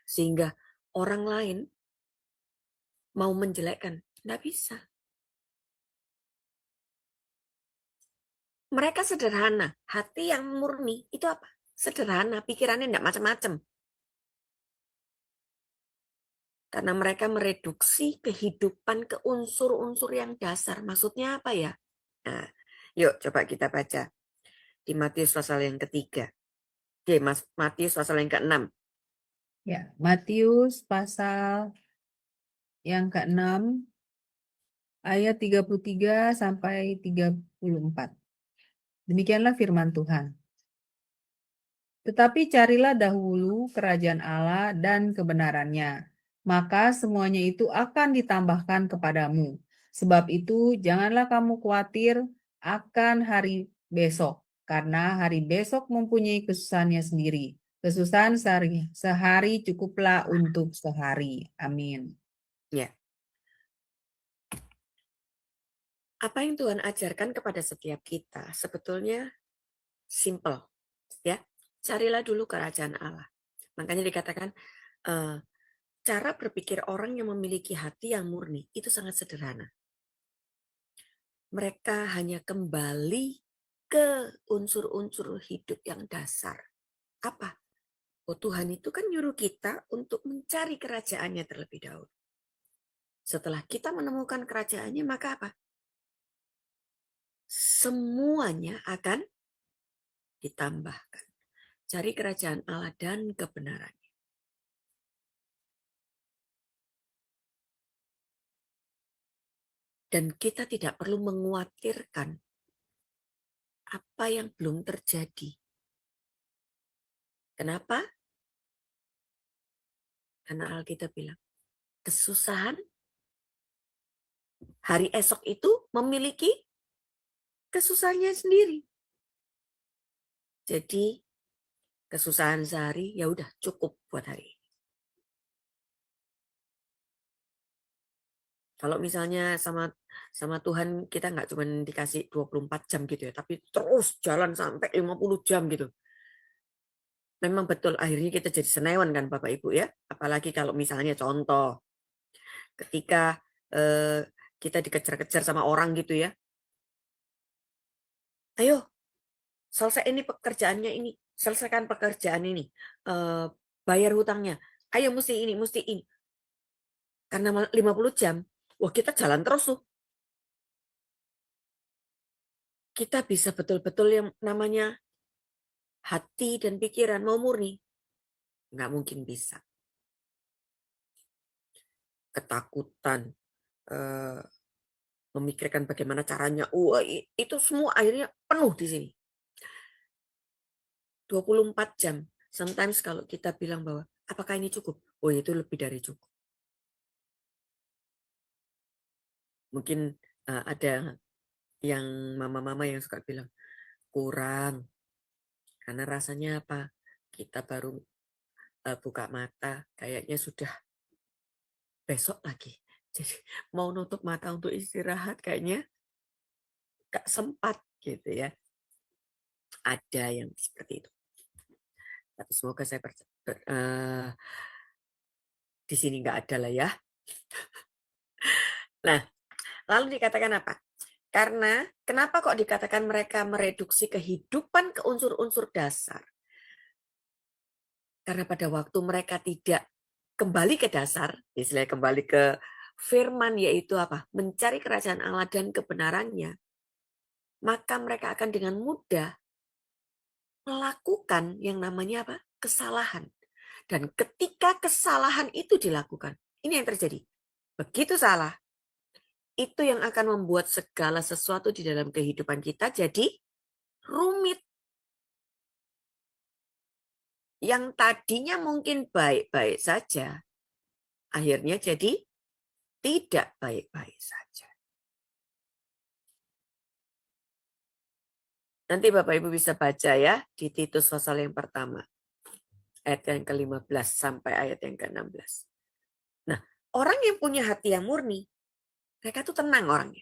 Sehingga orang lain mau menjelekkan, nggak bisa. Mereka sederhana, hati yang murni itu apa? sederhana, pikirannya enggak macam-macam. Karena mereka mereduksi kehidupan ke unsur-unsur yang dasar. Maksudnya apa ya? Nah, yuk coba kita baca di Matius pasal yang ketiga. Oke, Matius pasal yang ke-6. Ya, Matius pasal yang ke-6 ayat 33 sampai 34. Demikianlah firman Tuhan. Tetapi carilah dahulu kerajaan Allah dan kebenarannya, maka semuanya itu akan ditambahkan kepadamu. Sebab itu janganlah kamu khawatir akan hari besok, karena hari besok mempunyai kesusahannya sendiri. Kesusahan sehari cukuplah untuk sehari. Amin. Ya. Apa yang Tuhan ajarkan kepada setiap kita sebetulnya simple, ya. Carilah dulu kerajaan Allah. Makanya dikatakan cara berpikir orang yang memiliki hati yang murni itu sangat sederhana. Mereka hanya kembali ke unsur-unsur hidup yang dasar. Apa? Oh, Tuhan itu kan nyuruh kita untuk mencari kerajaannya terlebih dahulu. Setelah kita menemukan kerajaannya, maka apa? Semuanya akan ditambahkan. Cari kerajaan Allah dan kebenarannya. Dan kita tidak perlu mengkhawatirkan apa yang belum terjadi. Kenapa? Karena Alkitab bilang, kesusahan hari esok itu memiliki kesusahannya sendiri. Jadi kesusahan sehari ya udah cukup buat hari ini. Kalau misalnya sama Tuhan kita nggak cuma dikasih 24 jam gitu ya, tapi terus jalan sampai 50 jam gitu. Memang betul akhirnya kita jadi senewan kan Bapak Ibu ya. Apalagi kalau misalnya contoh ketika kita dikejar-kejar sama orang gitu ya. Ayo selesai ini pekerjaannya ini, selesaikan pekerjaan ini, bayar hutangnya. Ayo mesti ini. Karena 50 jam, wah kita jalan terus tuh. Kita bisa betul-betul yang namanya hati dan pikiran mau murni. Nggak mungkin bisa. Ketakutan, memikirkan bagaimana caranya, itu semua akhirnya penuh di sini. 24 jam. Sometimes kalau kita bilang bahwa, apakah ini cukup? Oh itu lebih dari cukup. Mungkin ada yang mama-mama yang suka bilang, kurang. Karena rasanya apa? Kita baru buka mata, kayaknya sudah besok lagi. Jadi mau nutup mata untuk istirahat kayaknya gak sempat gitu ya. Ada yang seperti itu. Tapi semoga saya di sini nggak ada lah ya. Nah, lalu dikatakan apa? Karena kenapa kok dikatakan mereka mereduksi kehidupan ke unsur-unsur dasar? Karena pada waktu mereka tidak kembali ke dasar, istilahnya kembali ke firman yaitu apa? Mencari kerajaan Allah dan kebenarannya. Maka mereka akan dengan mudah melakukan yang namanya apa? Kesalahan. Dan ketika kesalahan itu dilakukan, ini yang terjadi. Begitu salah, itu yang akan membuat segala sesuatu di dalam kehidupan kita jadi rumit. Yang tadinya mungkin baik-baik saja, akhirnya jadi tidak baik-baik saja. Nanti Bapak Ibu bisa baca ya di Titus pasal yang pertama. Ayat yang ke-15 sampai ayat yang ke-16. Nah, orang yang punya hati yang murni, mereka tuh tenang orangnya.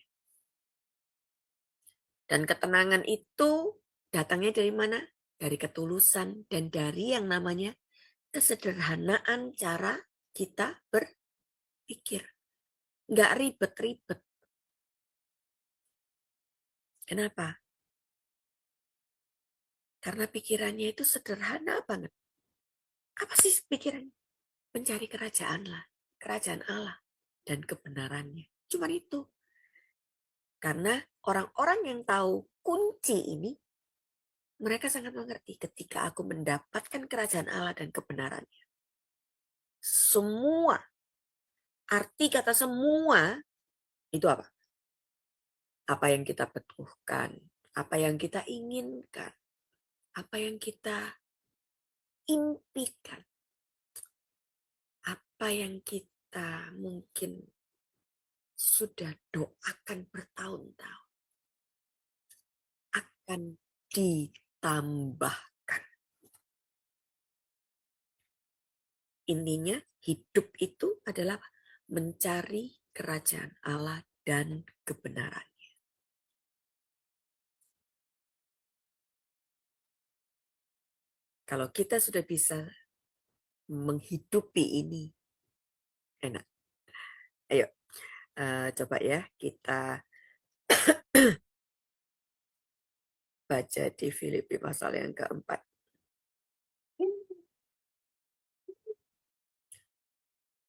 Dan ketenangan itu datangnya dari mana? Dari ketulusan dan dari yang namanya kesederhanaan cara kita berpikir. Nggak ribet-ribet. Kenapa? Karena pikirannya itu sederhana banget. Apa sih pikirannya? Mencari kerajaan Allah dan kebenarannya. Cuma itu. Karena orang-orang yang tahu kunci ini, mereka sangat mengerti ketika aku mendapatkan kerajaan Allah dan kebenarannya. Semua, arti kata semua, itu apa? Apa yang kita butuhkan, apa yang kita inginkan, apa yang kita impikan, apa yang kita mungkin sudah doakan bertahun-tahun, akan ditambahkan. Intinya hidup itu adalah mencari kerajaan Allah dan kebenarannya. Kalau kita sudah bisa menghidupi ini, enak. Ayo, coba ya kita baca di Filipi pasal yang keempat.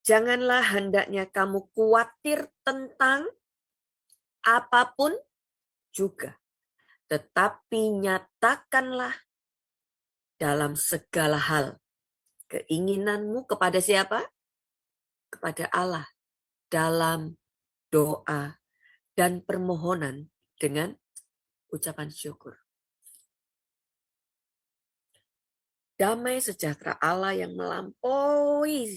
Janganlah hendaknya kamu khawatir tentang apapun juga, tetapi nyatakanlah dalam segala hal keinginanmu kepada siapa? Kepada Allah dalam doa dan permohonan dengan ucapan syukur. Damai sejahtera Allah yang melampaui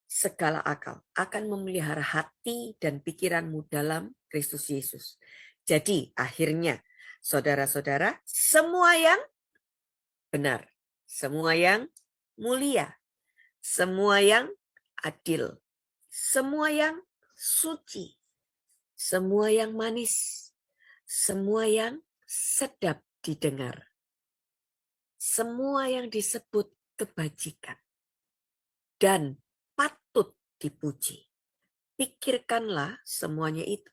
segala akal akan memelihara hati dan pikiranmu dalam Kristus Yesus. Jadi akhirnya saudara-saudara, semua yang benar, semua yang mulia, semua yang adil, semua yang suci, semua yang manis, semua yang sedap didengar, semua yang disebut kebajikan dan patut dipuji. Pikirkanlah semuanya itu.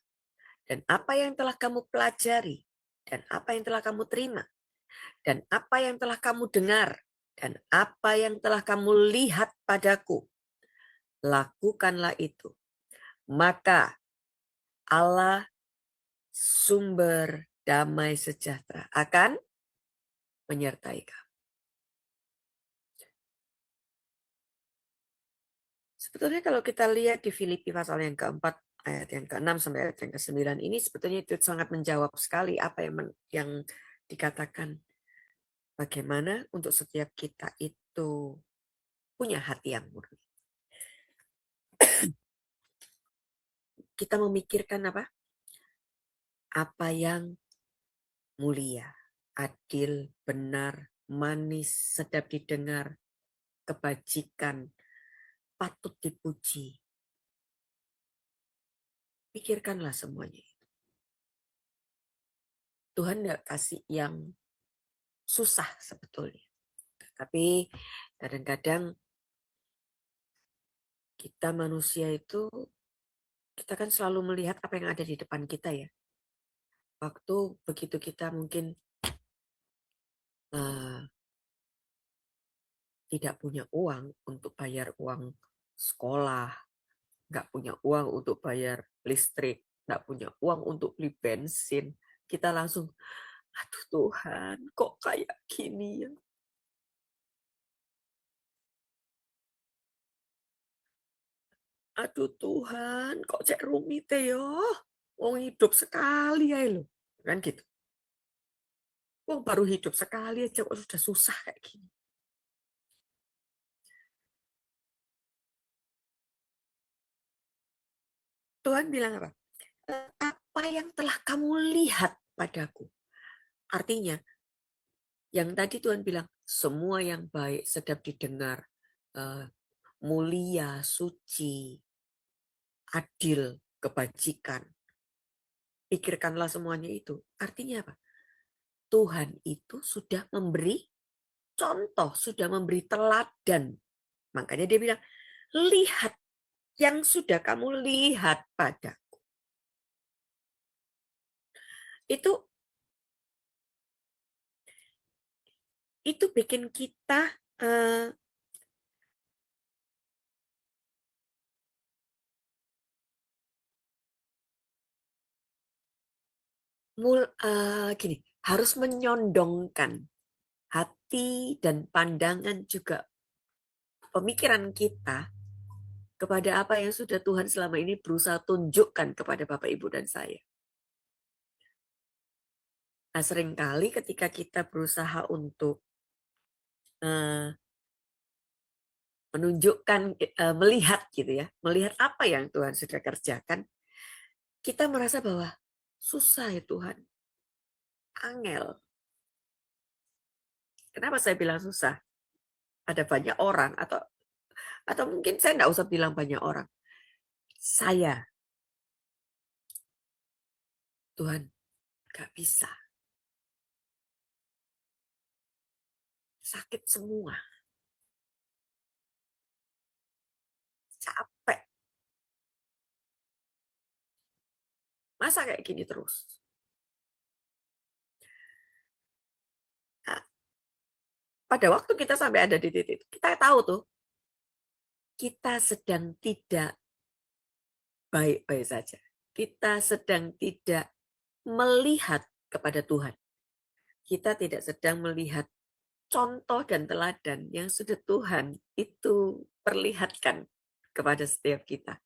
Dan apa yang telah kamu pelajari, dan apa yang telah kamu terima, dan apa yang telah kamu dengar, dan apa yang telah kamu lihat padaku, lakukanlah itu. Maka Allah sumber damai sejahtera akan menyertai kamu. Sebetulnya kalau kita lihat di Filipi pasal yang keempat, ayat yang ke-6 sampai ayat yang ke-9 ini sebetulnya itu sangat menjawab sekali apa yang dikatakan. Bagaimana untuk setiap kita itu punya hati yang murni. Kita memikirkan apa? Apa yang mulia, adil, benar, manis, sedap didengar, kebajikan, patut dipuji. Pikirkanlah semuanya itu. Tuhan tidak kasih yang susah sebetulnya. Tapi kadang-kadang kita manusia itu, kita kan selalu melihat apa yang ada di depan kita ya. Waktu begitu kita mungkin tidak punya uang untuk bayar uang sekolah, nggak punya uang untuk bayar listrik, nggak punya uang untuk beli bensin, kita langsung, aduh Tuhan, kok kayak gini ya? Aduh Tuhan, kok cek rumit ya? Wong hidup sekali ya lo, kan gitu. Wong baru hidup sekali aja kok sudah susah kayak gini. Tuhan bilang apa? Apa yang telah kamu lihat padaku? Artinya, yang tadi Tuhan bilang, semua yang baik, sedap didengar, mulia, suci, adil, kebajikan. Pikirkanlah semuanya itu. Artinya apa? Tuhan itu sudah memberi contoh, sudah memberi teladan. Makanya dia bilang, lihat yang sudah kamu lihat padaku. Itu itu bikin kita gini, harus menyondongkan hati dan pandangan juga pemikiran kita kepada apa yang sudah Tuhan selama ini berusaha tunjukkan kepada Bapak, Ibu, dan saya. Nah, seringkali ketika kita berusaha untuk menunjukkan, melihat gitu ya, melihat apa yang Tuhan sudah kerjakan, kita merasa bahwa susah ya Tuhan, angel. Kenapa saya bilang susah? Ada banyak orang atau mungkin saya nggak usah bilang banyak orang. Saya, Tuhan, nggak bisa. Sakit semua. Capek. Masa kayak gini terus? Nah, pada waktu kita sampai ada di titik, kita tahu tuh, kita sedang tidak baik-baik saja. Kita sedang tidak melihat kepada Tuhan. Kita tidak sedang melihat contoh dan teladan yang sudah Tuhan itu perlihatkan kepada setiap kita.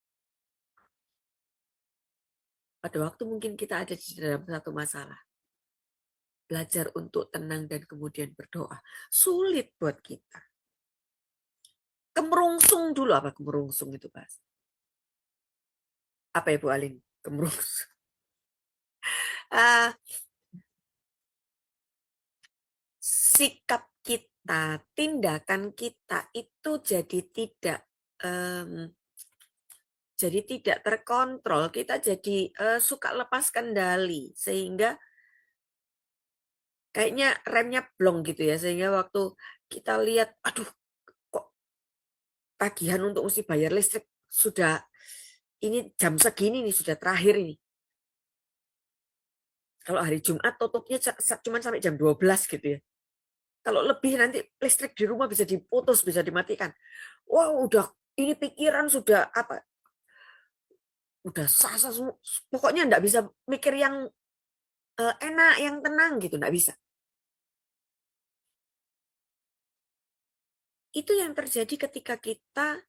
Pada waktu mungkin kita ada di dalam satu masalah, belajar untuk tenang dan kemudian berdoa, sulit buat kita. Kemerungsung dulu, apa kemerungsung itu, Mas? Apa Ibu Alin? Kemerungsung. Sikap kita, tindakan kita itu jadi tidak terkontrol. Kita jadi suka lepas kendali sehingga kayaknya remnya blong gitu ya, sehingga waktu kita lihat, aduh kok tagihan untuk mesti bayar listrik sudah ini jam segini nih, sudah terakhir ini. Kalau hari Jumat tutupnya cuma sampai jam 12 gitu ya. Kalau lebih nanti listrik di rumah bisa diputus, bisa dimatikan. Wow, udah ini pikiran sudah apa? Udah sasa semua. Pokoknya enggak bisa mikir yang enak, yang tenang gitu, enggak bisa. Itu yang terjadi ketika kita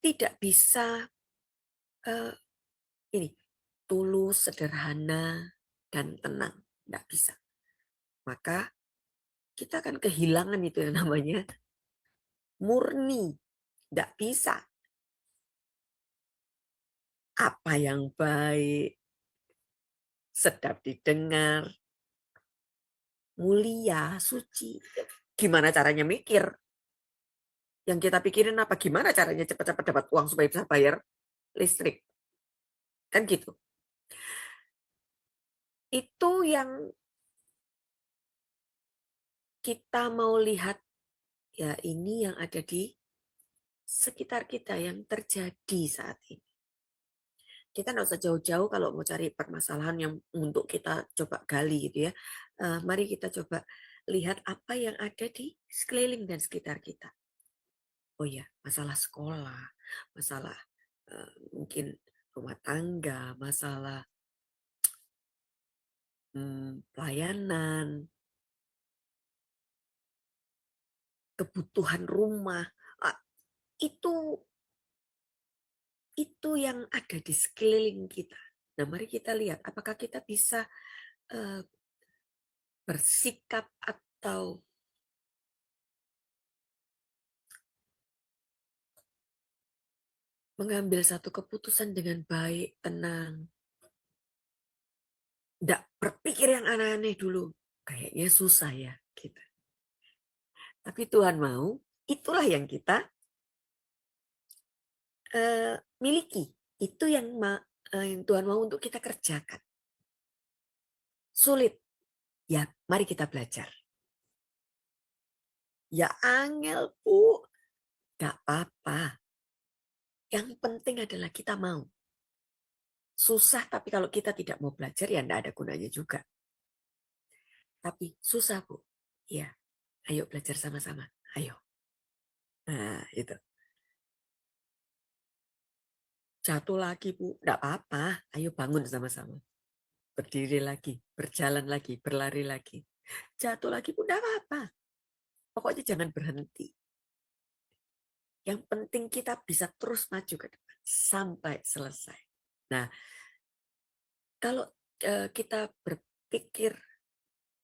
tidak bisa tulus, sederhana, dan tenang. Enggak bisa. Maka kita akan kehilangan itu yang namanya murni. Enggak bisa. Apa yang baik, sedap didengar, mulia, suci. Gimana caranya mikir? Yang kita pikirin apa? Gimana caranya cepat-cepat dapat uang supaya bisa bayar listrik? Kan gitu. Itu yang kita mau lihat, ya ini yang ada di sekitar kita yang terjadi saat ini. Kita nggak usah jauh-jauh kalau mau cari permasalahan yang untuk kita coba gali gitu ya. Mari kita coba lihat apa yang ada di sekeliling dan sekitar kita. Oh ya, masalah sekolah, masalah mungkin rumah tangga, masalah pelayanan, kebutuhan rumah, itu yang ada di sekeliling kita. Nah, mari kita lihat apakah kita bisa bersikap atau mengambil satu keputusan dengan baik, tenang. Nggak berpikir yang aneh-aneh dulu. Kayaknya susah ya kita. Tapi Tuhan mau, itulah yang kita miliki. Itu yang Tuhan mau untuk kita kerjakan. Sulit. Ya, mari kita belajar. Ya angel, Bu. Gak apa-apa. Yang penting adalah kita mau. Susah, tapi kalau kita tidak mau belajar, ya enggak ada gunanya juga. Tapi susah, Bu. Ya, ayo belajar sama-sama. Ayo. Nah, itu. Jatuh lagi, Bu. Enggak apa-apa. Ayo bangun sama-sama. Berdiri lagi, berjalan lagi, berlari lagi. Jatuh lagi, Bu. Enggak apa-apa. Pokoknya jangan berhenti. Yang penting kita bisa terus maju ke depan sampai selesai. Nah, kalau kita berpikir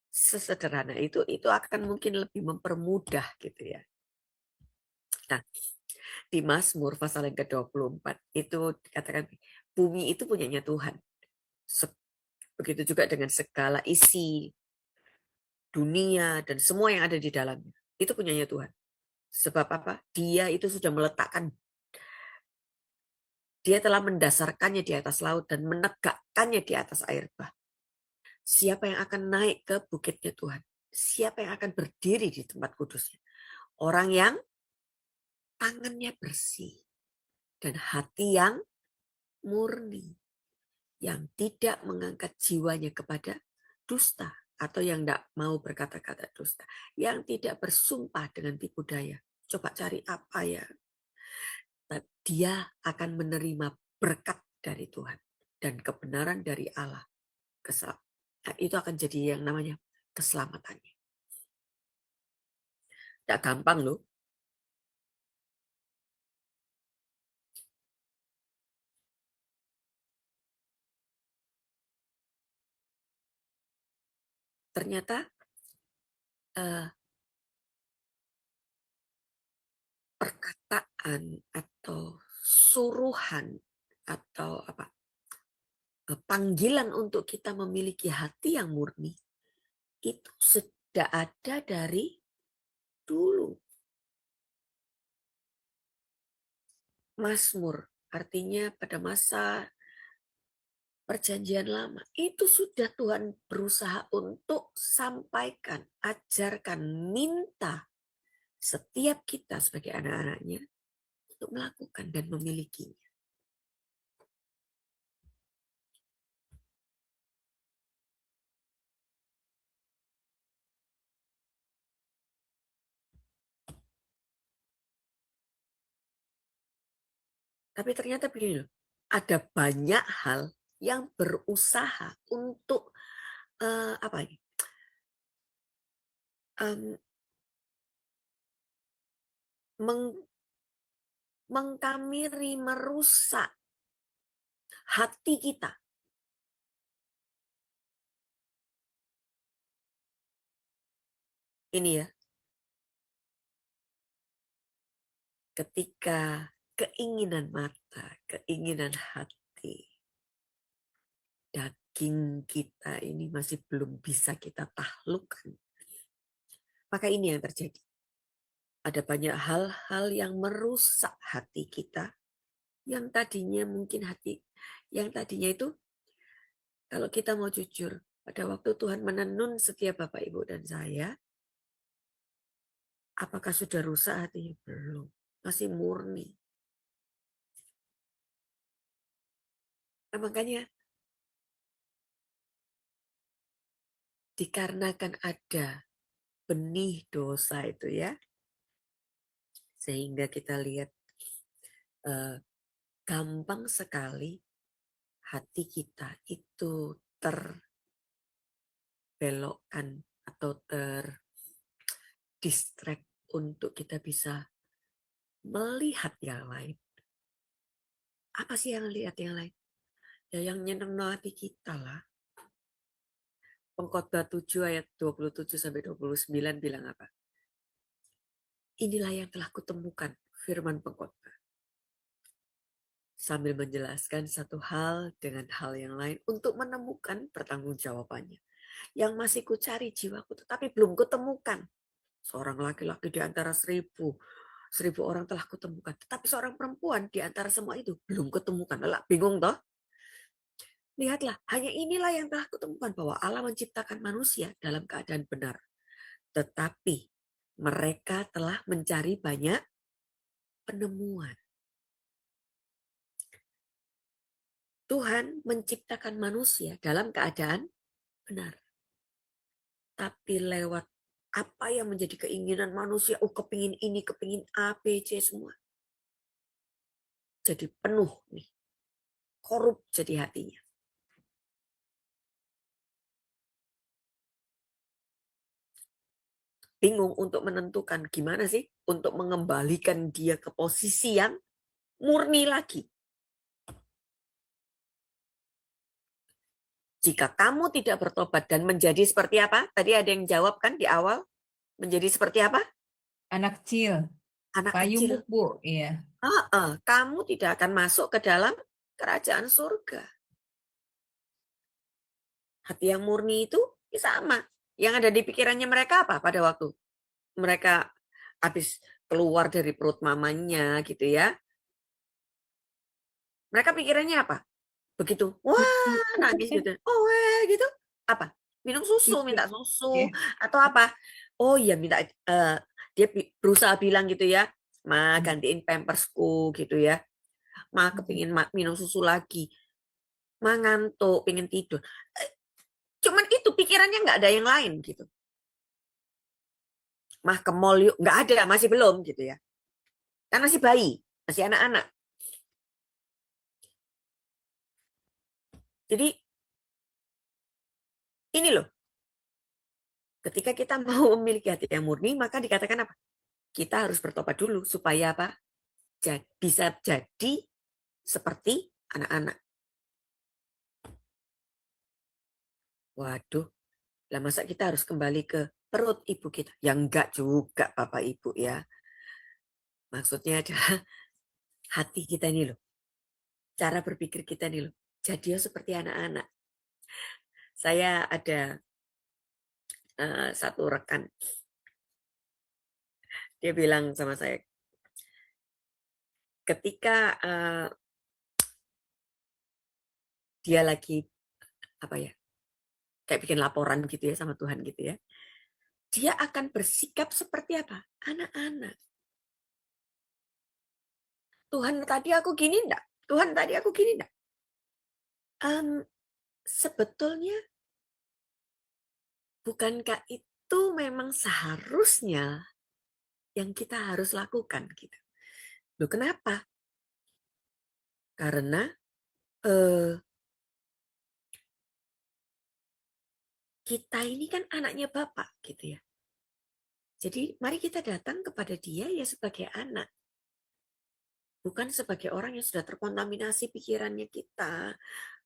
sesederhana itu akan mungkin lebih mempermudah gitu ya. Nah, di Mazmur pasal yang ke-24 itu dikatakan bumi itu punyanya Tuhan. Begitu juga dengan segala isi dunia dan semua yang ada di dalamnya. Itu punyanya Tuhan. Sebab apa? Dia itu sudah meletakkan, dia telah mendasarkannya di atas laut dan menegakkannya di atas air bah. Siapa yang akan naik ke bukitnya Tuhan? Siapa yang akan berdiri di tempat kudusnya? Orang yang tangannya bersih dan hati yang murni, yang tidak mengangkat jiwanya kepada dusta atau yang tidak mau berkata-kata dusta, yang tidak bersumpah dengan tipu daya. Coba cari apa ya? Dia akan menerima berkat dari Tuhan dan kebenaran dari Allah. Nah, itu akan jadi yang namanya keselamatannya. Tidak gampang loh. Ternyata perkataan atau suruhan atau apa panggilan untuk kita memiliki hati yang murni itu sudah ada dari dulu. Mazmur artinya pada masa Perjanjian Lama itu sudah Tuhan berusaha untuk sampaikan, ajarkan, minta setiap kita sebagai anak-anaknya untuk melakukan dan memilikinya. Tapi ternyata begini loh, ada banyak hal yang berusaha untuk mengkamiri, merusak hati kita. Ini ya, ketika keinginan mata, keinginan hati, daging kita ini masih belum bisa kita taklukkan. Maka ini yang terjadi. Ada banyak hal-hal yang merusak hati kita, yang tadinya mungkin yang tadinya itu, kalau kita mau jujur, pada waktu Tuhan menenun setiap Bapak, Ibu, dan saya, apakah sudah rusak hatinya? Belum. Masih murni. Nah, makanya dikarenakan ada benih dosa itu ya, sehingga kita lihat gampang sekali hati kita itu terbelokkan atau terdistract untuk kita bisa melihat yang lain. Apa sih yang lihat yang lain? Ya yang nyeneng hati kita lah. Pengkhotbah 7 ayat 27 sampai 29 bilang apa? Inilah yang telah kutemukan, firman pengkhotbah. Sambil menjelaskan satu hal dengan hal yang lain untuk menemukan pertanggungjawabannya. Yang masih kucari jiwaku tetapi belum kutemukan. Seorang laki-laki di antara 1000 orang telah kutemukan. Tetapi seorang perempuan di antara semua itu belum kutemukan. Lah, bingung toh? Lihatlah, hanya inilah yang telah kutemukan, bahwa Allah menciptakan manusia dalam keadaan benar. Tetapi mereka telah mencari banyak penemuan. Tuhan menciptakan manusia dalam keadaan benar. Tapi lewat apa yang menjadi keinginan manusia, kepingin ini, kepingin A, B, C semua. Jadi penuh nih, korup jadi hatinya. Bingung untuk menentukan gimana sih untuk mengembalikan dia ke posisi yang murni lagi. Jika kamu tidak bertobat dan menjadi seperti apa? Tadi ada yang jawab kan di awal. Menjadi seperti apa? Anak kecil. Anak Payung kecil. Bu, iya. Kamu tidak akan masuk ke dalam kerajaan surga. Hati yang murni itu sama. Yang ada di pikirannya mereka apa pada waktu mereka habis keluar dari perut mamanya gitu ya. Mereka pikirannya apa? Begitu, wah nangis gitu. Gitu. Apa? Minum susu, minta susu atau apa? Oh iya minta dia berusaha bilang gitu ya, Ma gantiin pampersku gitu ya. Ma kepingin minum susu lagi. Ma ngantuk, pengen tidur. Cuman itu pikirannya nggak ada yang lain gitu. Mah ke mall yuk, nggak ada, masih belum gitu ya. Kan masih bayi, masih anak-anak. Jadi ini loh, ketika kita mau memiliki hati yang murni, maka dikatakan apa? Kita harus bertobat dulu supaya apa? Bisa jadi seperti anak-anak. Waduh, lah masa kita harus kembali ke perut ibu kita? Ya enggak juga Bapak Ibu ya. Maksudnya adalah hati kita ini loh. Cara berpikir kita ini loh. Jadi seperti anak-anak. Saya ada satu rekan. Dia bilang sama saya, ketika dia lagi apa ya, kayak bikin laporan gitu ya sama Tuhan gitu ya, dia akan bersikap seperti apa? Anak-anak. Tuhan tadi aku gini enggak? Tuhan tadi aku gini enggak? Sebetulnya bukankah itu memang seharusnya yang kita harus lakukan gitu. Loh kenapa? Karena kita ini kan anaknya Bapak gitu ya. Jadi mari kita datang kepada dia ya sebagai anak. Bukan sebagai orang yang sudah terkontaminasi pikirannya kita,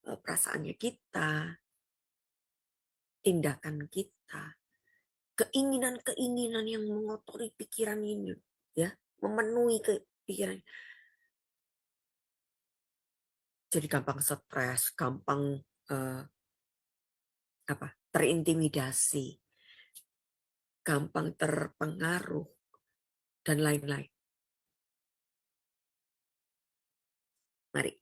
perasaannya kita, tindakan kita, keinginan-keinginan yang mengotori pikiran ini, ya, memenuhi pikiran. Jadi gampang stres, gampang terintimidasi, gampang terpengaruh, dan lain-lain. Mari.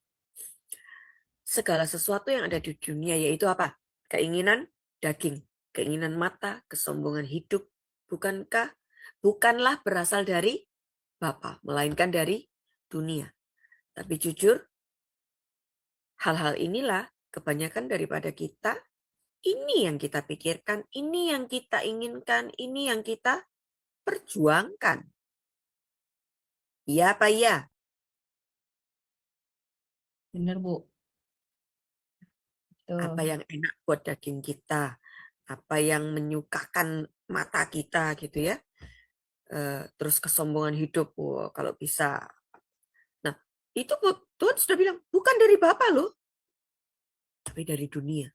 Segala sesuatu yang ada di dunia yaitu apa? Keinginan daging, keinginan mata, kesombongan hidup, bukanlah berasal dari Bapa, melainkan dari dunia. Tapi jujur, hal-hal inilah kebanyakan daripada kita, ini yang kita pikirkan, ini yang kita inginkan, ini yang kita perjuangkan. Iya apa iya? Benar Bu. Apa yang enak buat daging kita, apa yang menyukakan mata kita gitu ya. Terus kesombongan hidup, kalau bisa. Nah, itu Tuhan sudah bilang, bukan dari Bapa loh, tapi dari dunia.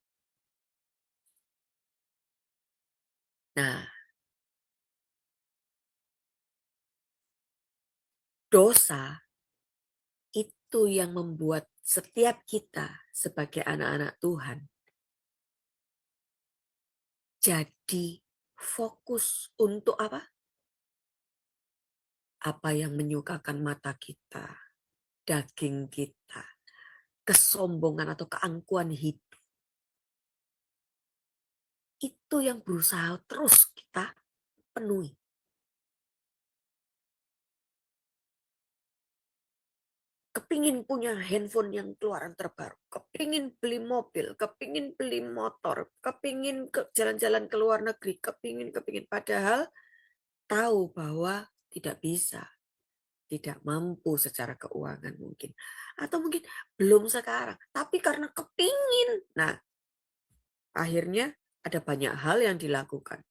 Nah, dosa itu yang membuat setiap kita sebagai anak-anak Tuhan jadi fokus untuk apa? Apa yang menyukakan mata kita, daging kita, kesombongan atau keangkuhan hidup. Itu yang berusaha terus kita penuhi. kepingin punya handphone yang keluaran terbaru, kepingin beli mobil, kepingin beli motor, kepingin jalan-jalan ke luar negeri, kepingin, padahal tahu bahwa tidak bisa, tidak mampu secara keuangan mungkin, atau mungkin belum sekarang, tapi karena kepingin. Nah, akhirnya ada banyak hal yang dilakukan.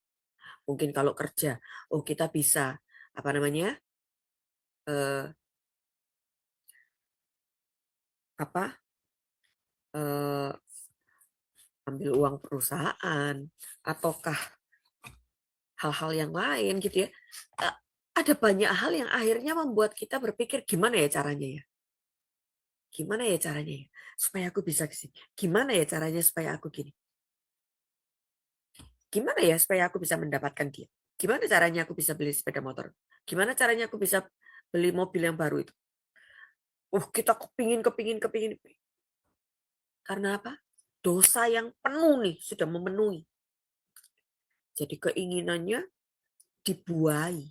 Mungkin kalau kerja, oh kita bisa apa namanya, ambil uang perusahaan, ataukah hal-hal yang lain gitu ya. Ada banyak hal yang akhirnya membuat kita berpikir gimana ya caranya ya. Gimana ya caranya ya supaya aku bisa ke sini. Gimana ya caranya supaya aku gini. Gimana ya supaya aku bisa mendapatkan dia. Gimana caranya aku bisa beli sepeda motor. Gimana caranya aku bisa beli mobil yang baru itu. Kita kepingin. Karena apa? Dosa yang penuh nih sudah memenuhi. Jadi keinginannya dibuai.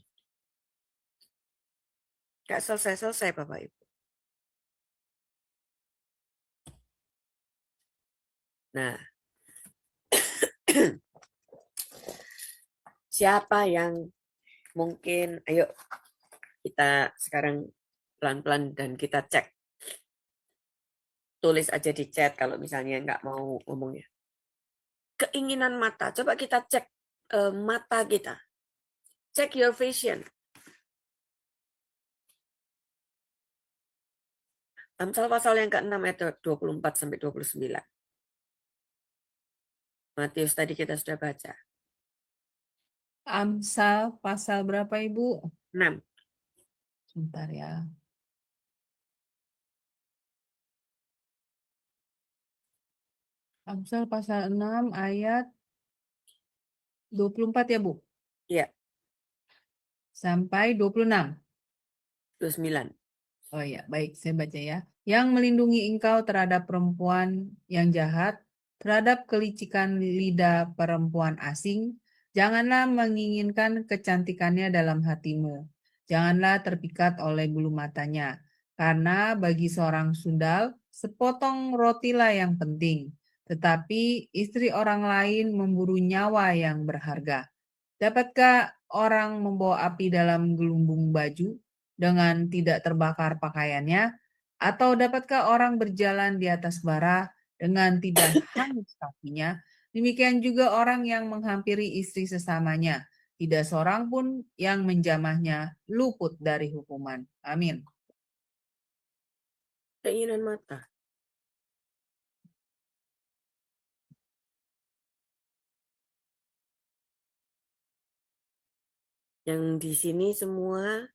Gak selesai-selesai Bapak Ibu. Nah, siapa yang mungkin, ayo kita sekarang pelan-pelan dan kita cek. Tulis aja di chat kalau misalnya nggak mau ngomongnya. Keinginan mata, coba kita cek mata kita. Check your vision. Amsal pasal yang ke-6 ayat 24-29. Matius tadi kita sudah baca. Amsal pasal berapa Ibu? 6. Sebentar ya. Amsal pasal 6 ayat 24 ya Bu? Iya. Sampai 26. 29. Oh ya, baik, saya baca ya. Yang melindungi engkau terhadap perempuan yang jahat, terhadap kelicikan lidah perempuan asing, janganlah menginginkan kecantikannya dalam hatimu. Janganlah terpikat oleh bulu matanya, karena bagi seorang sundal, sepotong rotilah yang penting. Tetapi istri orang lain memburu nyawa yang berharga. Dapatkah orang membawa api dalam gelumbung baju dengan tidak terbakar pakaiannya? Atau dapatkah orang berjalan di atas bara dengan tidak hangus kakinya? Demikian juga orang yang menghampiri istri sesamanya. Tidak seorang pun yang menjamahnya luput dari hukuman. Amin. Keinginan mata. Yang di sini semua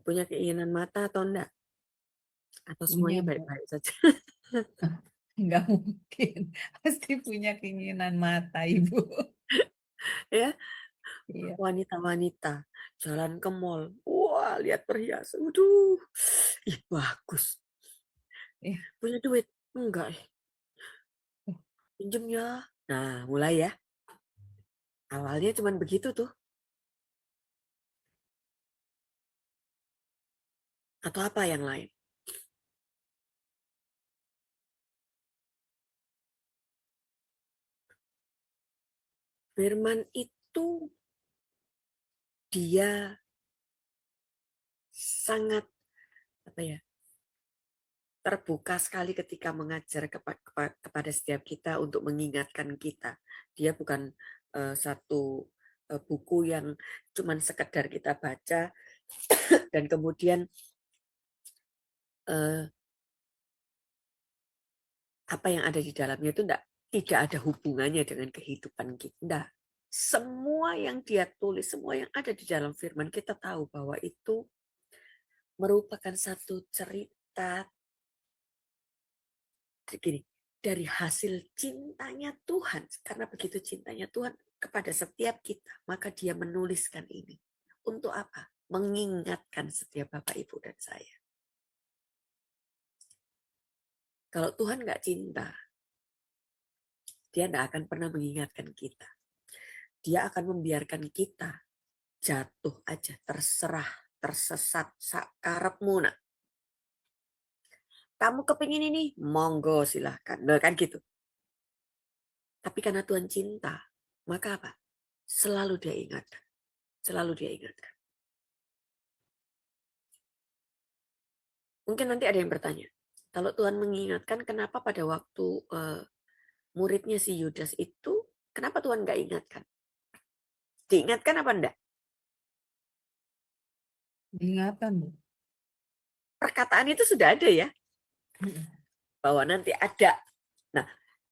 punya keinginan mata atau enggak? Atau semuanya baik-baik saja? Enggak mungkin. Pasti punya keinginan mata, Ibu. Ya, Iya. wanita-wanita jalan ke mall. Wah, lihat perhiasan. Waduh, ih bagus. Punya duit? Enggak. Pinjem ya. Nah, mulai ya. Awalnya cuman begitu tuh. Atau apa yang lain? Firman itu dia sangat terbuka sekali ketika mengajar kepada setiap kita untuk mengingatkan kita. Dia bukan satu buku yang cuman sekedar kita baca dan kemudian apa yang ada di dalamnya itu tidak ada hubungannya dengan kehidupan kita. Semua yang dia tulis, semua yang ada di dalam firman, kita tahu bahwa itu merupakan satu cerita gini, dari hasil cintanya Tuhan. Karena begitu cintanya Tuhan kepada setiap kita, maka dia menuliskan ini. Untuk apa? Mengingatkan setiap Bapak, Ibu, dan saya. Kalau Tuhan nggak cinta, dia nggak akan pernah mengingatkan kita. Dia akan membiarkan kita jatuh aja, terserah tersesat sakarepmu nak. Kamu kepingin ini, monggo silahkan. Nah, kan gitu. Tapi karena Tuhan cinta, maka apa? Selalu dia ingatkan. Selalu dia ingatkan. Mungkin nanti ada yang bertanya, kalau Tuhan mengingatkan, kenapa pada waktu muridnya si Yudas itu, kenapa Tuhan nggak ingatkan? Diingatkan apa enggak? Diingatkan, Bu. Perkataan itu sudah ada ya, bahwa nanti ada. Nah,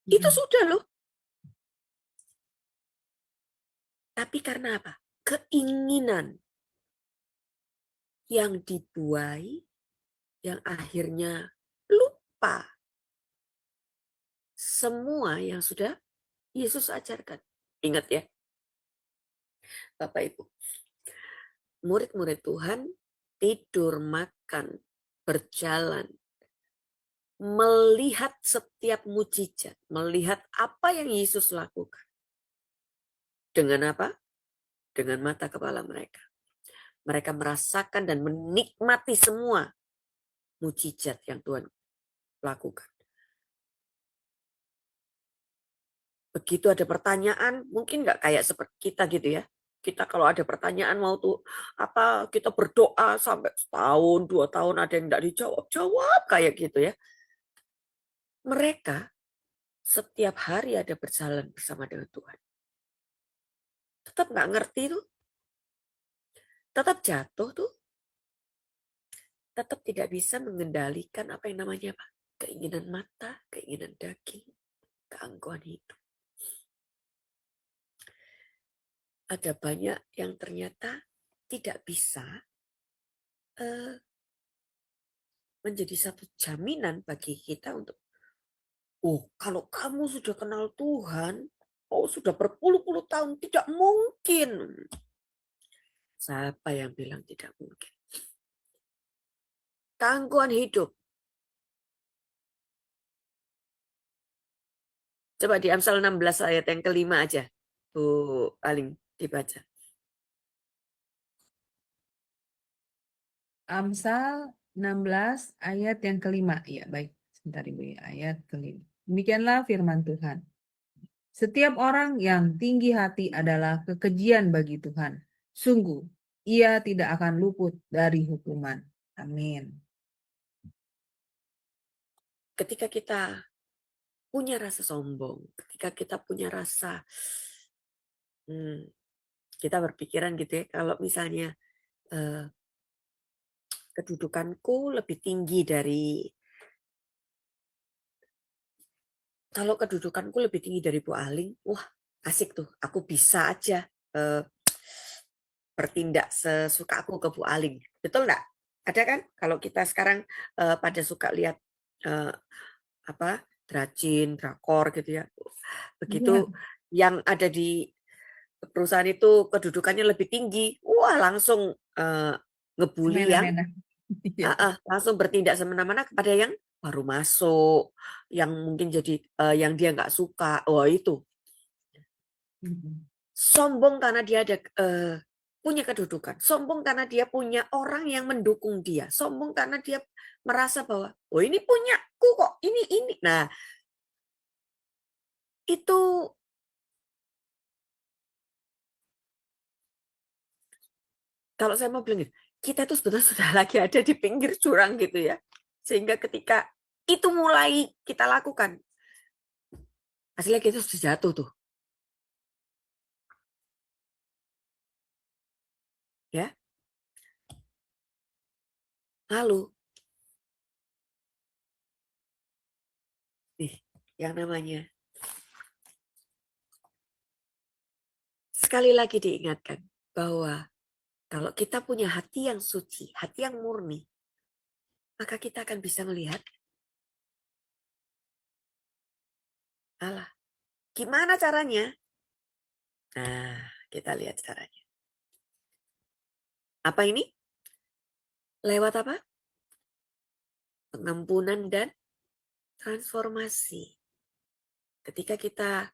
itu sudah loh. Tapi karena apa? Keinginan yang dibuai, yang akhirnya lupa semua yang sudah Yesus ajarkan. Ingat ya, Bapak Ibu, murid-murid Tuhan tidur, makan, berjalan, melihat setiap mujizat, melihat apa yang Yesus lakukan. Dengan apa? Dengan mata kepala mereka. Mereka merasakan dan menikmati semua mujizat yang Tuhan lakukan. Begitu ada pertanyaan, mungkin nggak kayak seperti kita gitu ya. Kita kalau ada pertanyaan mau tuh apa, kita berdoa sampai setahun, 2 tahun ada yang nggak dijawab kayak gitu ya. Mereka setiap hari ada berjalan bersama dengan Tuhan. Tetap nggak ngerti tuh. Tetap jatuh tuh. Tetap tidak bisa mengendalikan apa yang namanya apa? Keinginan mata, keinginan daging, keangkuhan hidup. Ada banyak yang ternyata tidak bisa menjadi satu jaminan bagi kita untuk, oh kalau kamu sudah kenal Tuhan, oh sudah berpuluh-puluh tahun, tidak mungkin. Siapa yang bilang tidak mungkin? Keangkuhan hidup. Coba di Amsal 16 ayat yang kelima aja, Bu Aling dibaca. Amsal 16 ayat yang kelima. Ya, baik. Sebentar Ibu ya, ayat kelima. Demikianlah firman Tuhan. Setiap orang yang tinggi hati adalah kekejian bagi Tuhan. Sungguh, ia tidak akan luput dari hukuman. Amin. Ketika kita punya rasa sombong, ketika kita punya rasa, kita berpikiran gitu ya, kalau misalnya kedudukanku lebih tinggi dari, kalau kedudukanku lebih tinggi dari Bu Aling, wah asik tuh, aku bisa aja bertindak sesuka aku ke Bu Aling. Betul enggak? Ada kan? Kalau kita sekarang pada suka lihat Dracin, drakor gitu ya. Begitu yang ada di perusahaan itu kedudukannya lebih tinggi, wah langsung ngebully yang langsung bertindak semena-mena kepada yang baru masuk, yang mungkin jadi yang dia nggak suka. Wah itu sombong karena dia ada punya kedudukan, sombong karena dia punya orang yang mendukung dia, sombong karena dia merasa bahwa oh ini punyaku kok, ini. Nah itu kalau saya mau bilang, kita itu sebetulnya sudah lagi ada di pinggir jurang gitu ya. Sehingga ketika itu mulai kita lakukan, hasilnya kita sudah jatuh tuh. Ya. Lalu, yang namanya, sekali lagi diingatkan bahwa kalau kita punya hati yang suci, hati yang murni, maka kita akan bisa melihat Allah. Gimana caranya? Nah, kita lihat caranya. Apa ini? Lewat apa? Pengampunan dan transformasi. Ketika kita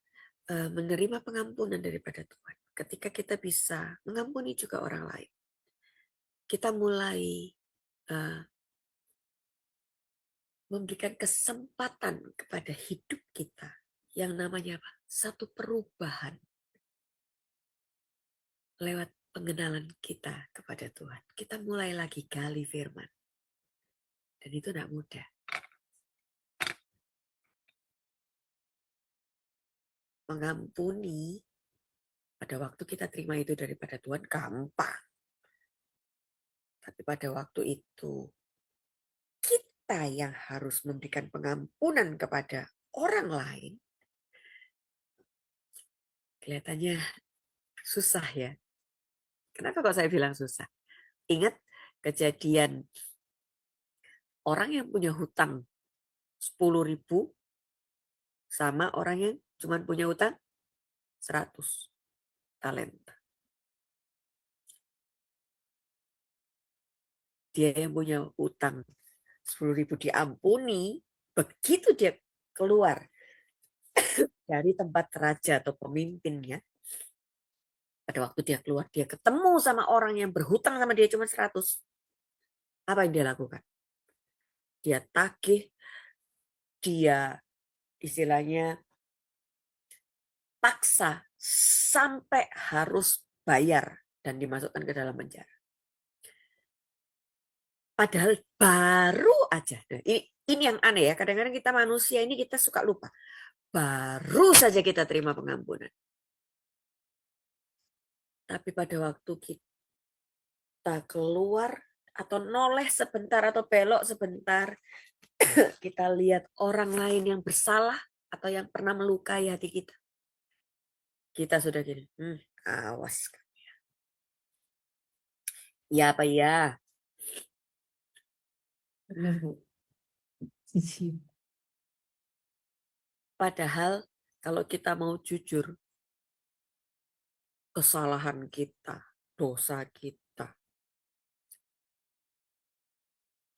menerima pengampunan daripada Tuhan, ketika kita bisa mengampuni juga orang lain, kita mulai memberikan kesempatan kepada hidup kita yang namanya apa? Satu perubahan lewat pengenalan kita kepada Tuhan. Kita mulai lagi gali firman. Dan itu tidak mudah. Mengampuni pada waktu kita terima itu daripada Tuhan gampang. Tapi pada waktu itu kita yang harus memberikan pengampunan kepada orang lain, kelihatannya susah ya. Kenapa kok saya bilang susah? Ingat kejadian orang yang punya hutang 10.000 sama orang yang cuma punya hutang 100 talenta. Dia yang punya hutang 10.000 diampuni, begitu dia keluar dari tempat raja atau pemimpinnya, pada waktu dia keluar, dia ketemu sama orang yang berhutang sama dia cuma 100. Apa yang dia lakukan? Dia tagih, dia istilahnya paksa sampai harus bayar dan dimasukkan ke dalam penjara. Padahal baru aja, nah, ini yang aneh ya, kadang-kadang kita manusia ini kita suka lupa. Baru saja kita terima pengampunan. Tapi pada waktu kita keluar atau noleh sebentar atau belok sebentar, kita lihat orang lain yang bersalah atau yang pernah melukai hati kita. Kita sudah gini, awas. Ya apa ya? Benar, Bu. Padahal kalau kita mau jujur, kesalahan kita, dosa kita,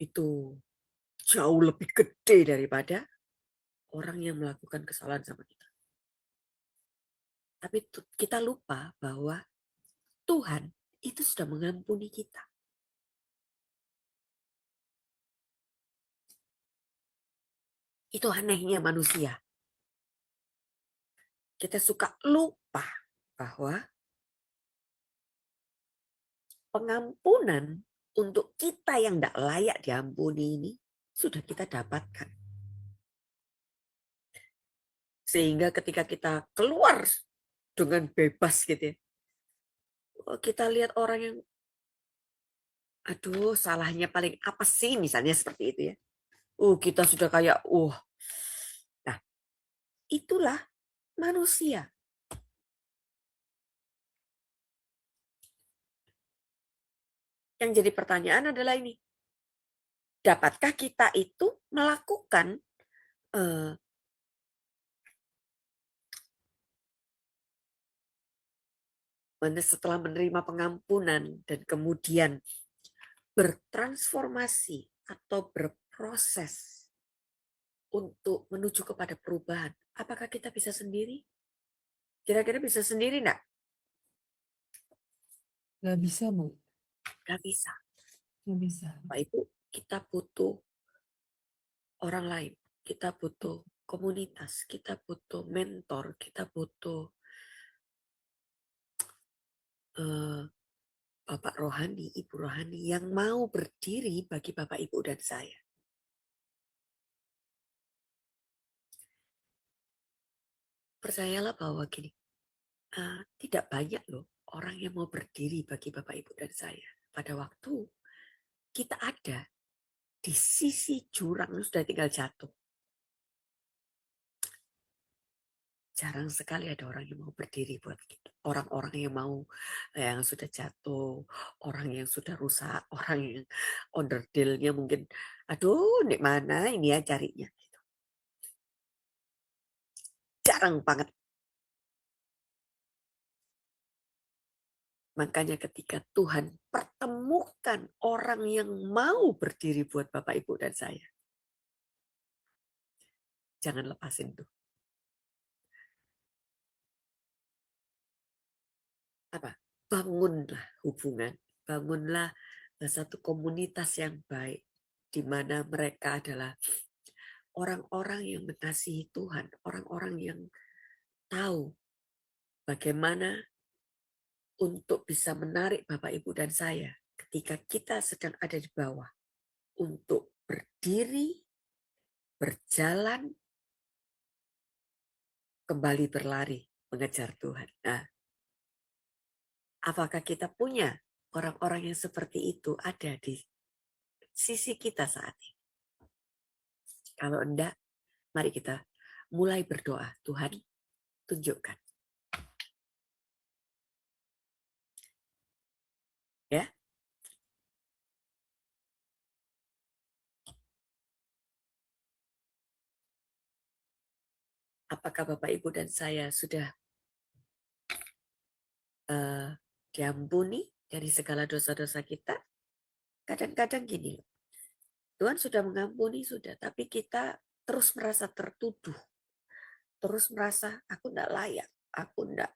itu jauh lebih gede daripada orang yang melakukan kesalahan sama kita. Tapi kita lupa bahwa Tuhan itu sudah mengampuni kita. Itu anehnya manusia. Kita suka lupa bahwa pengampunan untuk kita yang tidak layak diampuni ini sudah kita dapatkan. Sehingga ketika kita keluar dengan bebas gitu ya, kita lihat orang yang aduh salahnya paling apa sih misalnya seperti itu ya. Kita sudah kayak Nah, itulah manusia. Yang jadi pertanyaan adalah ini. Dapatkah kita itu melakukan setelah menerima pengampunan dan kemudian bertransformasi atau berproses untuk menuju kepada perubahan. Apakah kita bisa sendiri? Kira-kira bisa sendiri enggak? Nggak bisa, Bu. Nggak bisa. Nggak bisa. Pak Ibu, kita butuh orang lain. Kita butuh komunitas. Kita butuh mentor. Kita butuh Bapak rohani, Ibu rohani yang mau berdiri bagi Bapak, Ibu, dan saya. Percayalah bahwa gini, tidak banyak loh orang yang mau berdiri bagi Bapak, Ibu, dan saya. Pada waktu kita ada di sisi jurang, sudah tinggal jatuh. Jarang sekali ada orang yang mau berdiri buat kita. Orang-orang yang sudah jatuh, orang yang sudah rusak, orang yang onderdilnya mungkin, aduh, nek mana ini ya carinya. Gitu. Jarang banget. Makanya ketika Tuhan pertemukan orang yang mau berdiri buat Bapak, Ibu, dan saya, jangan lepasin tuh. Apa? Bangunlah hubungan, bangunlah ke satu komunitas yang baik, di mana mereka adalah orang-orang yang mengasihi Tuhan, orang-orang yang tahu bagaimana untuk bisa menarik Bapak, Ibu, dan saya ketika kita sedang ada di bawah untuk berdiri, berjalan, kembali berlari, mengejar Tuhan. Nah, apakah kita punya orang-orang yang seperti itu ada di sisi kita saat ini? Kalau enggak, mari kita mulai berdoa. Tuhan, tunjukkan. Ya. Apakah Bapak, Ibu, dan saya sudah diampuni dari segala dosa-dosa kita? Kadang-kadang gini, Tuhan sudah mengampuni, sudah, tapi kita terus merasa tertuduh. Terus merasa, aku enggak layak, aku enggak.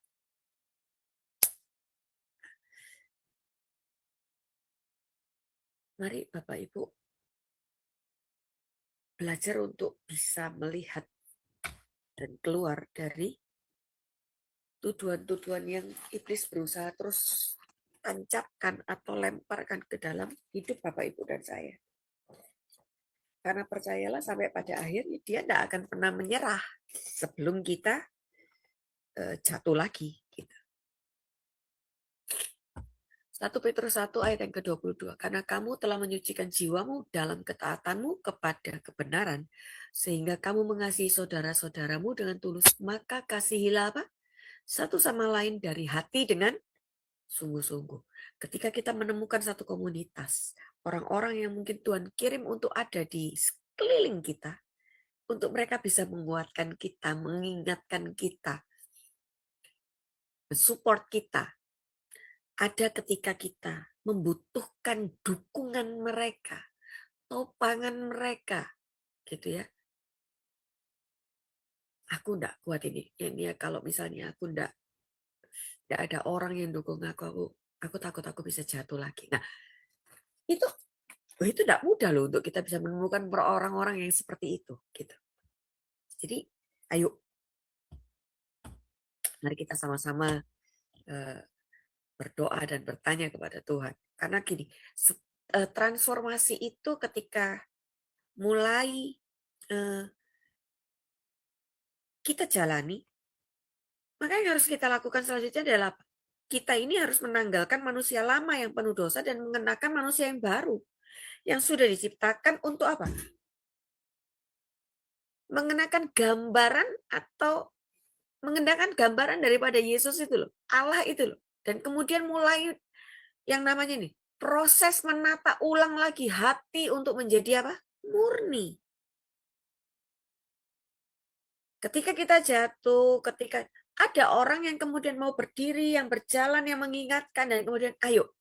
Mari Bapak, Ibu, belajar untuk bisa melihat dan keluar dari tuduhan-tuduhan yang iblis berusaha terus tancapkan atau lemparkan ke dalam hidup Bapak, Ibu, dan saya. Karena percayalah sampai pada akhirnya dia tidak akan pernah menyerah sebelum kita jatuh lagi. 1 Petrus 1 ayat yang ke-22. Karena kamu telah menyucikan jiwamu dalam ketaatanmu kepada kebenaran, sehingga kamu mengasihi saudara-saudaramu dengan tulus, maka kasihilah apa? Satu sama lain dari hati dengan sungguh-sungguh. Ketika kita menemukan satu komunitas, orang-orang yang mungkin Tuhan kirim untuk ada di sekeliling kita, untuk mereka bisa menguatkan kita, mengingatkan kita, mensupport kita. Ada ketika kita membutuhkan dukungan mereka, topangan mereka, gitu ya. Aku enggak kuat ini ya, kalau misalnya aku enggak ada orang yang dukung aku takut aku bisa jatuh lagi. Nah, itu enggak mudah loh untuk kita bisa menemukan orang-orang yang seperti itu, gitu. Jadi, ayo, mari kita sama-sama berdoa dan bertanya kepada Tuhan. Karena gini, transformasi itu ketika mulai kita jalani, maka yang harus kita lakukan selanjutnya adalah kita ini harus menanggalkan manusia lama yang penuh dosa dan mengenakan manusia yang baru, yang sudah diciptakan untuk apa? Mengenakan gambaran atau mengenakan gambaran daripada Yesus itu loh, Allah itu loh. Dan kemudian mulai yang namanya nih, proses menata ulang lagi hati untuk menjadi apa? Murni. Ketika kita jatuh, ketika ada orang yang kemudian mau berdiri, yang berjalan, yang mengingatkan, dan kemudian ayo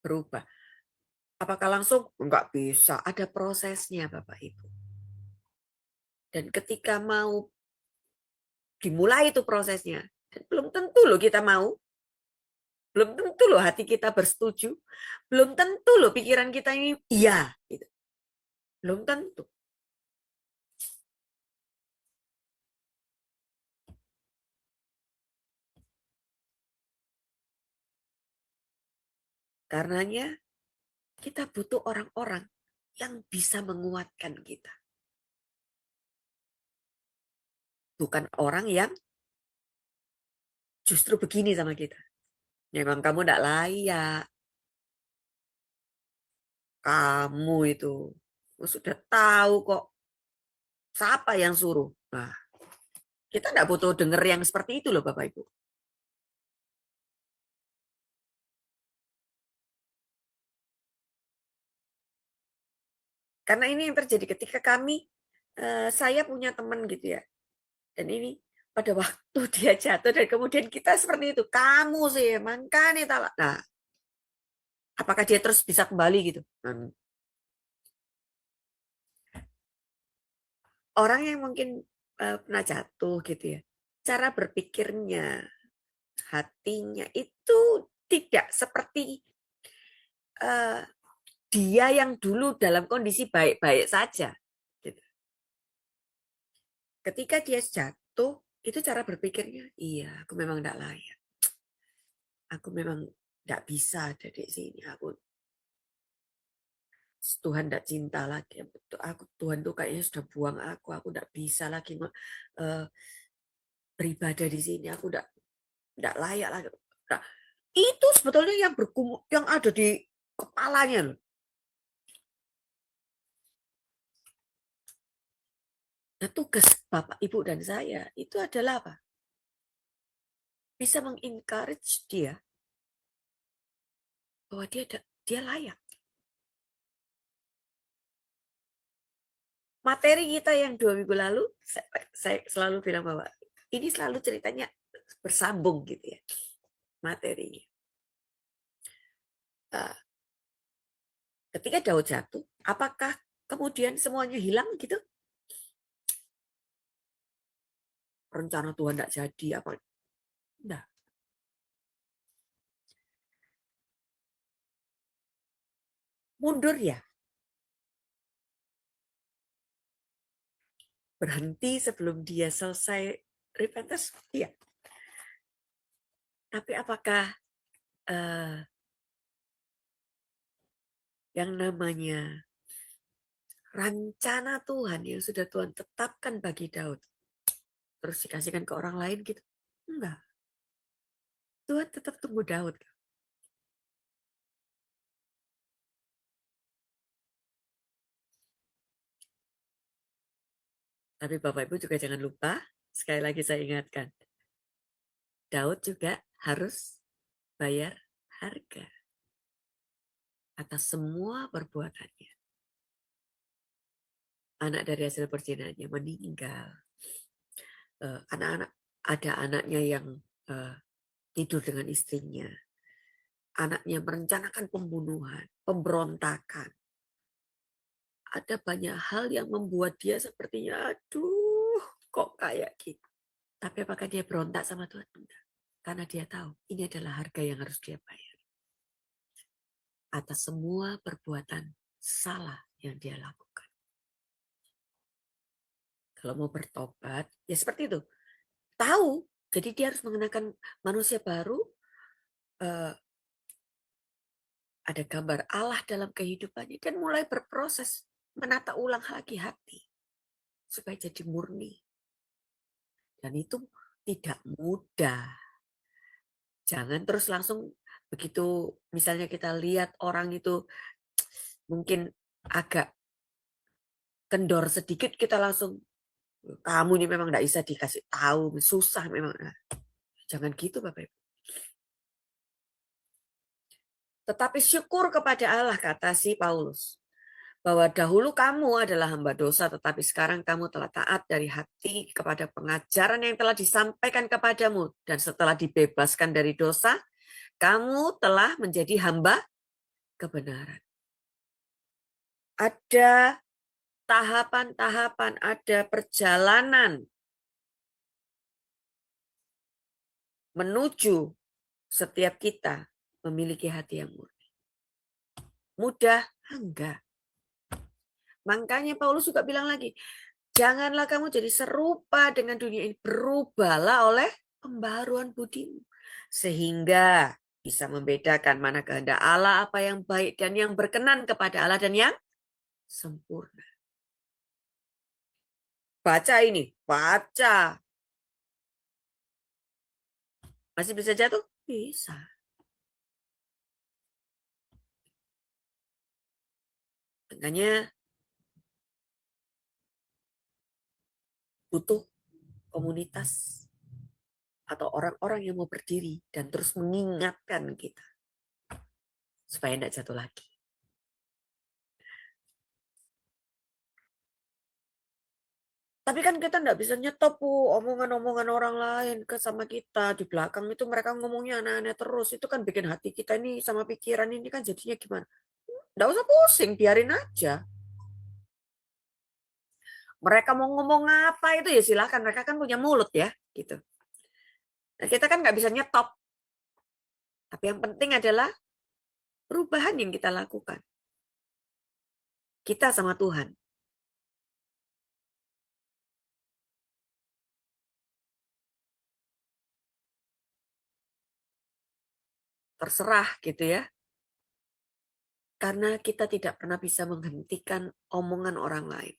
berubah. Apakah langsung? Enggak bisa, ada prosesnya Bapak Ibu. Dan ketika mau dimulai itu prosesnya, dan belum tentu loh kita mau, belum tentu loh hati kita bersetuju, belum tentu loh pikiran kita ini iya, gitu. Belum tentu. Karenanya kita butuh orang-orang yang bisa menguatkan kita. Bukan orang yang justru begini sama kita. Memang kamu tidak layak. Kamu itu sudah tahu kok. Siapa yang suruh? Nah, kita tidak butuh dengar yang seperti itu loh Bapak Ibu. Karena ini yang terjadi ketika saya punya teman gitu ya. Dan ini pada waktu dia jatuh dan kemudian kita seperti itu. Kamu sih, makanya talak. Nah, apakah dia terus bisa kembali gitu? Orang yang mungkin pernah jatuh gitu ya. Cara berpikirnya, hatinya itu tidak seperti dia yang dulu dalam kondisi baik-baik saja. Gitu. Ketika dia jatuh, itu cara berpikirnya, iya, aku memang tidak layak. Aku memang tidak bisa ada di sini. Tuhan tidak cinta lagi. Tuhan tuh kayaknya sudah buang aku tidak bisa lagi beribadah di sini. Aku tidak layak lagi. Nah, itu sebetulnya yang ada di kepalanya loh. Nah, tugas Bapak, Ibu, dan saya itu adalah apa? Bisa mengencourage dia bahwa dia layak. Materi kita yang 2 minggu lalu, saya selalu bilang bahwa ini selalu ceritanya bersambung gitu ya, materinya. Ketika Daud jatuh, apakah kemudian semuanya hilang gitu? Rencana Tuhan tidak jadi apa? Enggak. Mundur ya. Berhenti sebelum dia selesai repentance, iya. Tapi apakah yang namanya rencana Tuhan yang sudah Tuhan tetapkan bagi Daud terus dikasihkan ke orang lain gitu? Enggak. Tuhan tetap tunggu Daud. Tapi Bapak Ibu juga jangan lupa, sekali lagi saya ingatkan, Daud juga harus bayar harga atas semua perbuatannya. Anak dari hasil perzinaannya meninggal. Ada anaknya yang tidur dengan istrinya. Anaknya merencanakan pembunuhan, pemberontakan. Ada banyak hal yang membuat dia sepertinya, aduh, kok kayak gitu. Tapi apakah dia berontak sama Tuhan? Enggak. Karena dia tahu ini adalah harga yang harus dia bayar. Atas semua perbuatan salah yang dia lakukan. Kalau mau bertobat, ya seperti itu. Tahu, jadi dia harus mengenakan manusia baru. Ada gambar Allah dalam kehidupannya. Dan mulai berproses menata ulang lagi hati. Supaya jadi murni. Dan itu tidak mudah. Jangan terus langsung begitu misalnya kita lihat orang itu mungkin agak kendor sedikit kita langsung kamu ini memang tidak bisa dikasih tahu, susah memang. Jangan gitu Bapak Ibu. Tetapi syukur kepada Allah kata si Paulus. Bahwa dahulu kamu adalah hamba dosa tetapi sekarang kamu telah taat dari hati kepada pengajaran yang telah disampaikan kepadamu. Dan setelah dibebaskan dari dosa, kamu telah menjadi hamba kebenaran. Ada tahapan-tahapan, ada perjalanan menuju setiap kita memiliki hati yang murni. Mudah? Enggak. Makanya Paulus juga bilang lagi, janganlah kamu jadi serupa dengan dunia ini. Berubahlah oleh pembaharuan budimu. Sehingga bisa membedakan mana kehendak Allah, apa yang baik dan yang berkenan kepada Allah dan yang sempurna. Baca ini, baca. Masih bisa jatuh? Bisa. Makanya butuh komunitas atau orang-orang yang mau berdiri dan terus mengingatkan kita supaya tidak jatuh lagi. Tapi kan kita tidak bisa nyetop omongan-omongan orang lain ke sama kita. Di belakang itu mereka ngomongnya aneh-aneh terus. Itu kan bikin hati kita ini sama pikiran ini kan jadinya gimana. Tidak usah pusing, biarin aja. Mereka mau ngomong apa itu ya silahkan. Mereka kan punya mulut ya. Gitu. Nah, kita kan nggak bisa nyetop. Tapi yang penting adalah perubahan yang kita lakukan. Kita sama Tuhan. Terserah gitu ya. Karena kita tidak pernah bisa menghentikan omongan orang lain.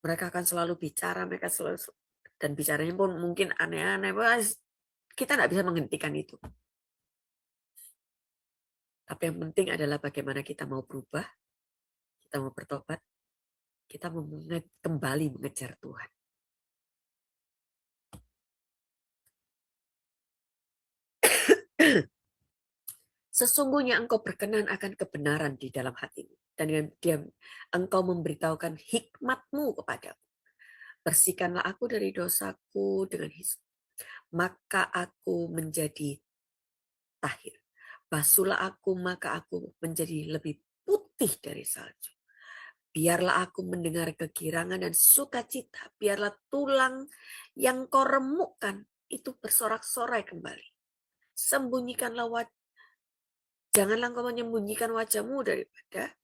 Mereka akan selalu bicara, dan bicaranya pun mungkin aneh-aneh. Kita nggak bisa menghentikan itu. Tapi yang penting adalah bagaimana kita mau berubah, kita mau bertobat, kita mau kembali mengejar Tuhan. Sesungguhnya engkau berkenan akan kebenaran di dalam hatimu. Dan dengan diam engkau memberitahukan hikmatmu kepadaku. Bersihkanlah aku dari dosaku dengan hisop, maka aku menjadi tahir. Basuhlah aku, maka aku menjadi lebih putih dari salju. Biarlah aku mendengar kegirangan dan sukacita. Biarlah tulang yang kau remukkan itu bersorak-sorai kembali. Janganlah engkau menyembunyikan wajahmu daripada.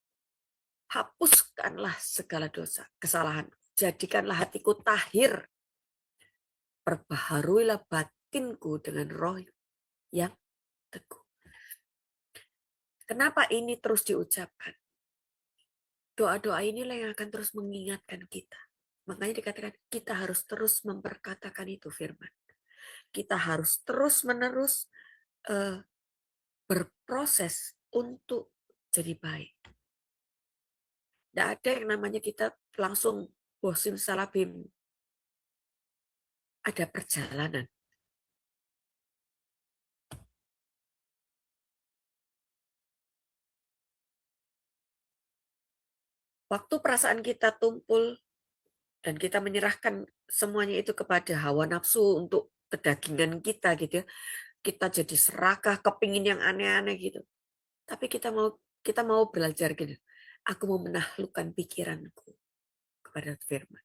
Hapuskanlah segala dosa, kesalahan. Jadikanlah hatiku tahir. Perbaharuilah batinku dengan roh yang teguh. Kenapa ini terus diucapkan? Doa-doa inilah yang akan terus mengingatkan kita. Makanya dikatakan kita harus terus memperkatakan itu firman. Kita harus terus-menerus berproses untuk jadi baik. Tidak ada yang namanya kita langsung bosim salabim. Ada perjalanan. Waktu perasaan kita tumpul dan kita menyerahkan semuanya itu kepada hawa nafsu untuk kedagingan kita gitu ya. Kita jadi serakah, kepingin yang aneh-aneh gitu. Tapi kita mau belajar gitu. Aku mau menaklukkan pikiranku kepada firman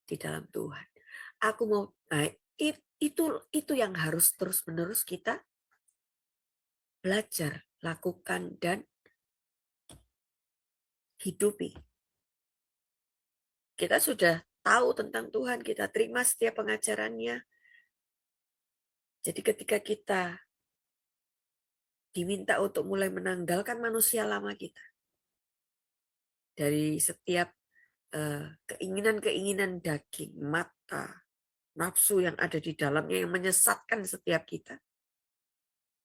di dalam Tuhan. Aku mau itu yang harus terus-menerus kita belajar, lakukan dan hidupi. Kita sudah tahu tentang Tuhan, kita terima setiap pengajarannya. Jadi ketika kita diminta untuk mulai menanggalkan manusia lama kita dari setiap keinginan-keinginan daging, mata, nafsu yang ada di dalamnya yang menyesatkan setiap kita.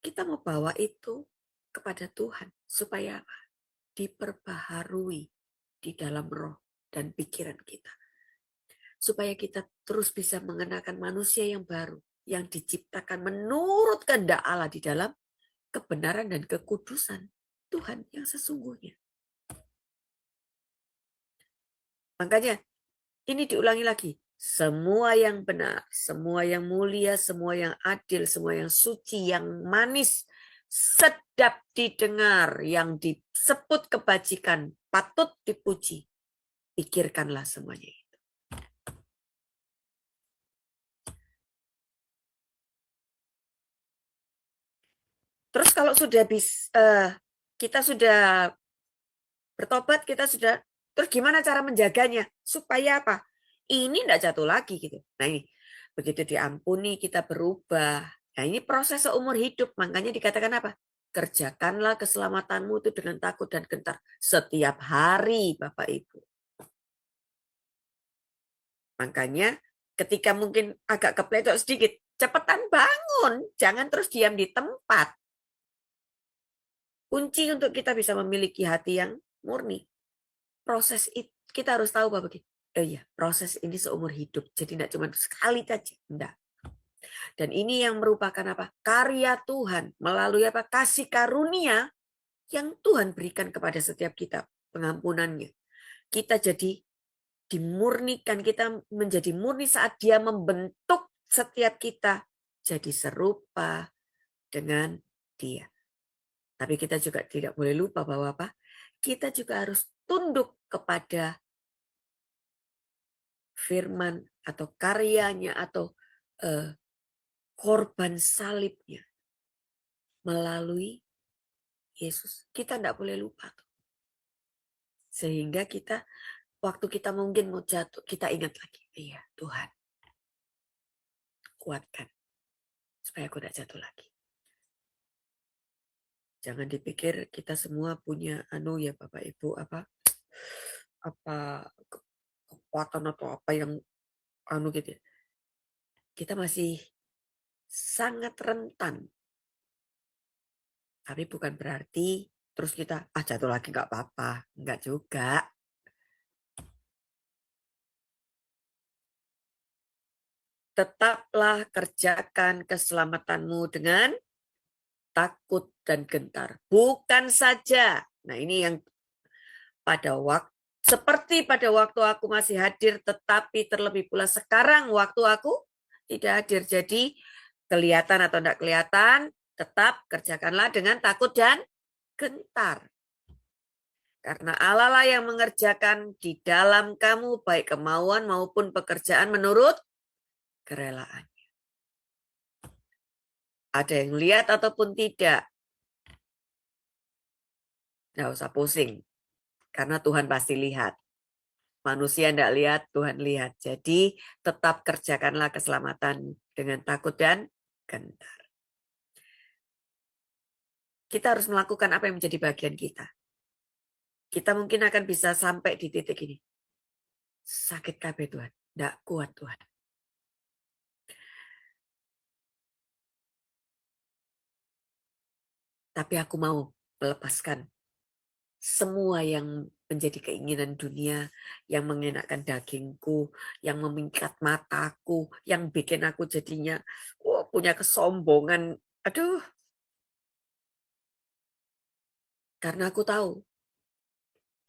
Kita mau bawa itu kepada Tuhan supaya apa? Diperbaharui di dalam roh dan pikiran kita. Supaya kita terus bisa mengenakan manusia yang baru, yang diciptakan menurut kehendak Allah di dalam kebenaran dan kekudusan Tuhan yang sesungguhnya. Makanya ini diulangi lagi. Semua yang benar, semua yang mulia, semua yang adil, semua yang suci, yang manis, sedap didengar, yang disebut kebajikan, patut dipuji. Pikirkanlah semuanya itu. Terus kalau sudah kita sudah bertobat, kita sudah, terus gimana cara menjaganya? Supaya apa? Ini tidak jatuh lagi gitu. Nah ini, begitu diampuni kita berubah. Nah ini proses seumur hidup. Makanya dikatakan apa? Kerjakanlah keselamatanmu itu dengan takut dan gentar. Setiap hari Bapak Ibu. Makanya ketika mungkin agak kepletot sedikit, cepetan bangun. Jangan terus diam di tempat. Kunci untuk kita bisa memiliki hati yang murni. Proses itu kita harus tahu Bapak Ibu. Oh iya, proses ini seumur hidup. Jadi tidak cuma sekali saja. Enggak. Dan ini yang merupakan apa? Karya Tuhan melalui apa? Kasih karunia yang Tuhan berikan kepada setiap kita, pengampunannya. Kita jadi dimurnikan, kita menjadi murni saat Dia membentuk setiap kita jadi serupa dengan Dia. Tapi kita juga tidak boleh lupa bahwa apa? Kita juga harus tunduk kepada firman atau karyanya atau korban salibnya. melalui Yesus. Kita tidak boleh lupa. Sehingga kita, waktu kita mungkin mau jatuh, kita ingat lagi. Iya, Tuhan, kuatkan. Supaya aku tidak jatuh lagi. Jangan dipikir kita semua punya ya Bapak Ibu, apa kekuatan atau apa yang gitu ya. Kita masih sangat rentan. Tapi bukan berarti terus kita jatuh lagi nggak apa-apa. Nggak juga. Tetaplah kerjakan keselamatanmu dengan takut dan gentar. Bukan saja. Nah ini yang seperti pada waktu aku masih hadir, tetapi terlebih pula sekarang waktu aku tidak hadir. Jadi kelihatan atau tidak kelihatan, tetap kerjakanlah dengan takut dan gentar. Karena Allah lah yang mengerjakan di dalam kamu baik kemauan maupun pekerjaan menurut kerelaannya. Ada yang lihat ataupun tidak. Nggak usah pusing. Karena Tuhan pasti lihat. Manusia tidak lihat, Tuhan lihat. Jadi tetap kerjakanlah keselamatan dengan takut dan gentar. Kita harus melakukan apa yang menjadi bagian kita. Kita mungkin akan bisa sampai di titik ini. Sakit kabeh Tuhan, tidak kuat Tuhan. Tapi aku mau melepaskan semua yang menjadi keinginan dunia, yang mengenakan dagingku, yang memikat mataku, yang bikin aku jadinya punya kesombongan. Aduh. Karena aku tahu,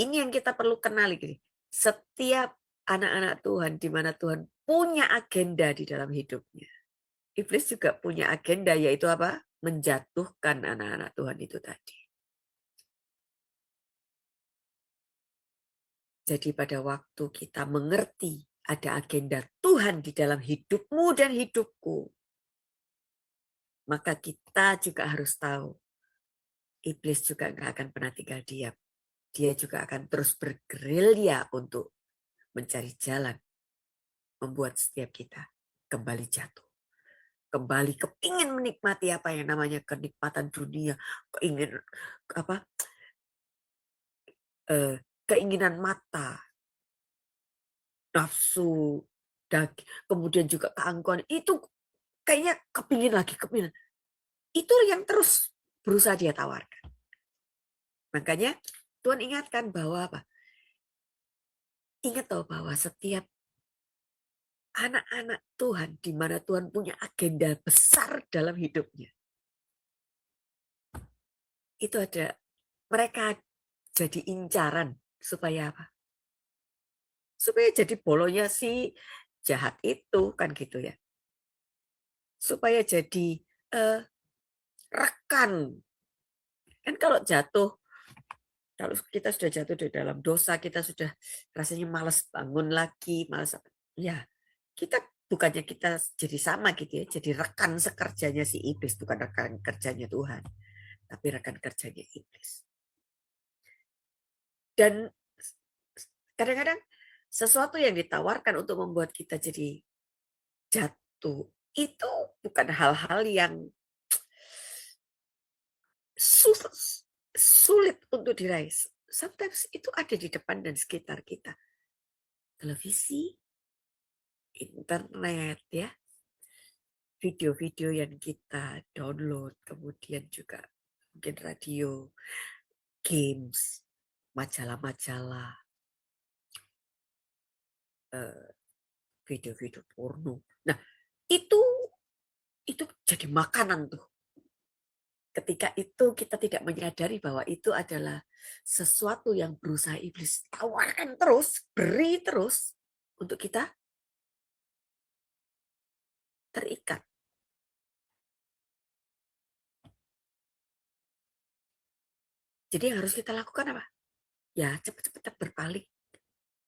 ini yang kita perlu kenali. Setiap anak-anak Tuhan, di mana Tuhan punya agenda di dalam hidupnya. Iblis juga punya agenda, yaitu apa? Menjatuhkan anak-anak Tuhan itu tadi. Jadi pada waktu kita mengerti ada agenda Tuhan di dalam hidupmu dan hidupku, maka kita juga harus tahu, iblis juga nggak akan pernah tinggal diam. Dia juga akan terus bergerilya untuk mencari jalan, membuat setiap kita kembali jatuh. Kembali kepingin menikmati apa yang namanya kenikmatan dunia, keinginan mata, nafsu, kemudian juga keangkuhan, itu kayaknya kepingin lagi. Itu yang terus berusaha dia tawarkan. Makanya Tuhan ingatkan bahwa apa? Ingat tahu bahwa setiap anak-anak Tuhan, di mana Tuhan punya agenda besar dalam hidupnya, itu ada, mereka jadi incaran supaya apa? Supaya jadi bolonya si jahat itu, kan gitu ya. Supaya jadi rekan. Kan kalau kita sudah jatuh di dalam dosa, kita sudah rasanya malas bangun lagi, malas apa? Ya, bukannya kita jadi sama gitu ya, jadi rekan sekerjanya si iblis, bukan rekan kerjanya Tuhan, tapi rekan kerjanya iblis. Dan kadang-kadang sesuatu yang ditawarkan untuk membuat kita jadi jatuh itu bukan hal-hal yang sulit untuk diraih. Sometimes itu ada di depan dan sekitar kita. Televisi, internet, ya, video-video yang kita download, kemudian juga mungkin radio, games, majalah-majalah, video-video porno. Nah, itu jadi makanan tuh. Ketika itu kita tidak menyadari bahwa itu adalah sesuatu yang berusaha iblis tawarkan terus, beri terus untuk kita terikat. Jadi yang harus kita lakukan apa? Ya cepat-cepat berpaling,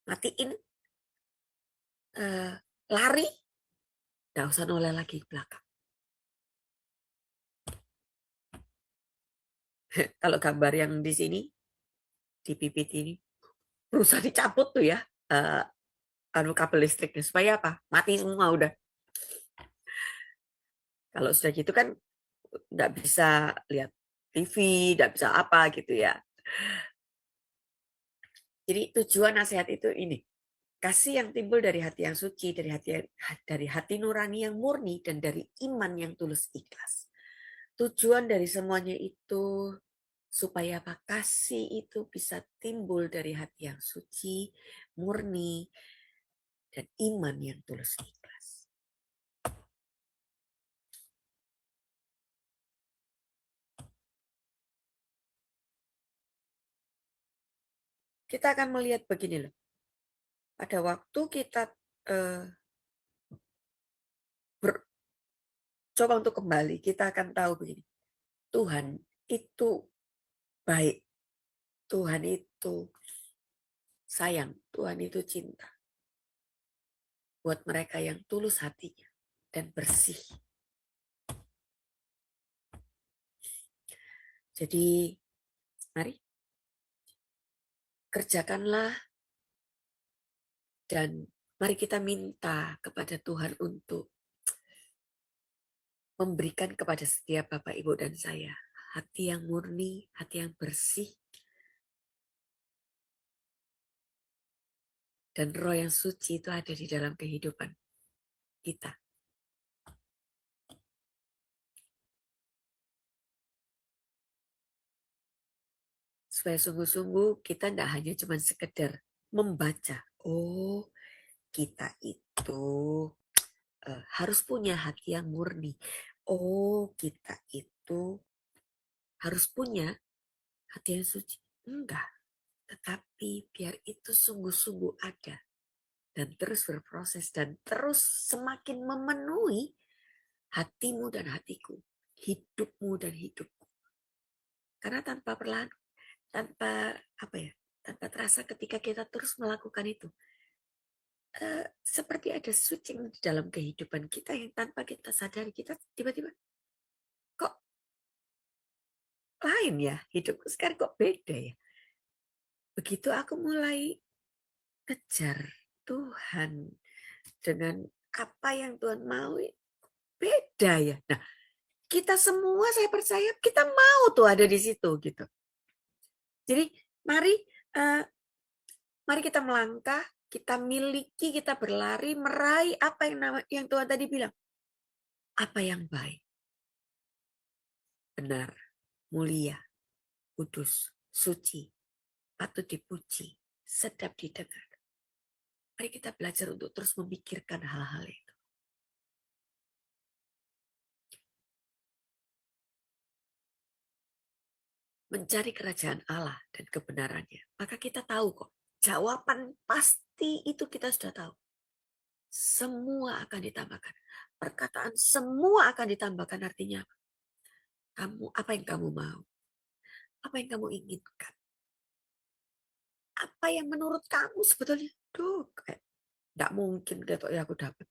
matiin, lari, nggak usah noleh lagi ke belakang. Kalau gambar yang di sini, di PPT ini, berusaha dicabut tuh ya, kabel listriknya. Supaya apa? Mati semua udah. Kalau sudah gitu kan nggak bisa lihat TV, nggak bisa apa gitu ya. Jadi tujuan nasihat itu ini. Kasih yang timbul dari hati yang suci, dari hati nurani yang murni, dan dari iman yang tulus ikhlas. Tujuan dari semuanya itu supaya apa? Kasih itu bisa timbul dari hati yang suci, murni, dan iman yang tulus ikhlas. Kita akan melihat begini loh. Pada waktu kita coba untuk kembali, kita akan tahu begini. Tuhan itu baik. Tuhan itu sayang. Tuhan itu cinta. Buat mereka yang tulus hatinya dan bersih. Jadi, mari kerjakanlah dan mari kita minta kepada Tuhan untuk memberikan kepada setiap Bapak, Ibu, dan saya hati yang murni, hati yang bersih, dan roh yang suci itu ada di dalam kehidupan kita. Supaya sungguh-sungguh kita tidak hanya cuma sekedar membaca. Oh, kita itu harus punya hati yang murni. Oh, kita itu harus punya hati yang suci. Enggak. Tetapi biar itu sungguh-sungguh ada. Dan terus berproses. Dan terus semakin memenuhi hatimu dan hatiku. Hidupmu dan hidupku. Karena tanpa perlahan, tanpa terasa ketika kita terus melakukan itu. Seperti ada switching di dalam kehidupan kita yang tanpa kita sadari, kita tiba-tiba kok lain ya hidupku sekarang, kok beda ya. Begitu aku mulai kejar Tuhan dengan apa yang Tuhan mau, beda ya. Nah, kita semua saya percaya kita mau tuh ada di situ gitu. Jadi mari kita melangkah, kita miliki, kita berlari, meraih apa yang Tuhan tadi bilang. Apa yang baik, benar, mulia, kudus, suci, patut dipuji, sedap didengar. Mari kita belajar untuk terus memikirkan hal-hal itu. Mencari kerajaan Allah dan kebenarannya. Maka kita tahu kok, jawaban pasti itu kita sudah tahu. Semua akan ditambahkan. Perkataan semua akan ditambahkan artinya apa? Apa yang kamu mau? Apa yang kamu inginkan? Apa yang menurut kamu sebetulnya? Nggak mungkin ya aku dapat.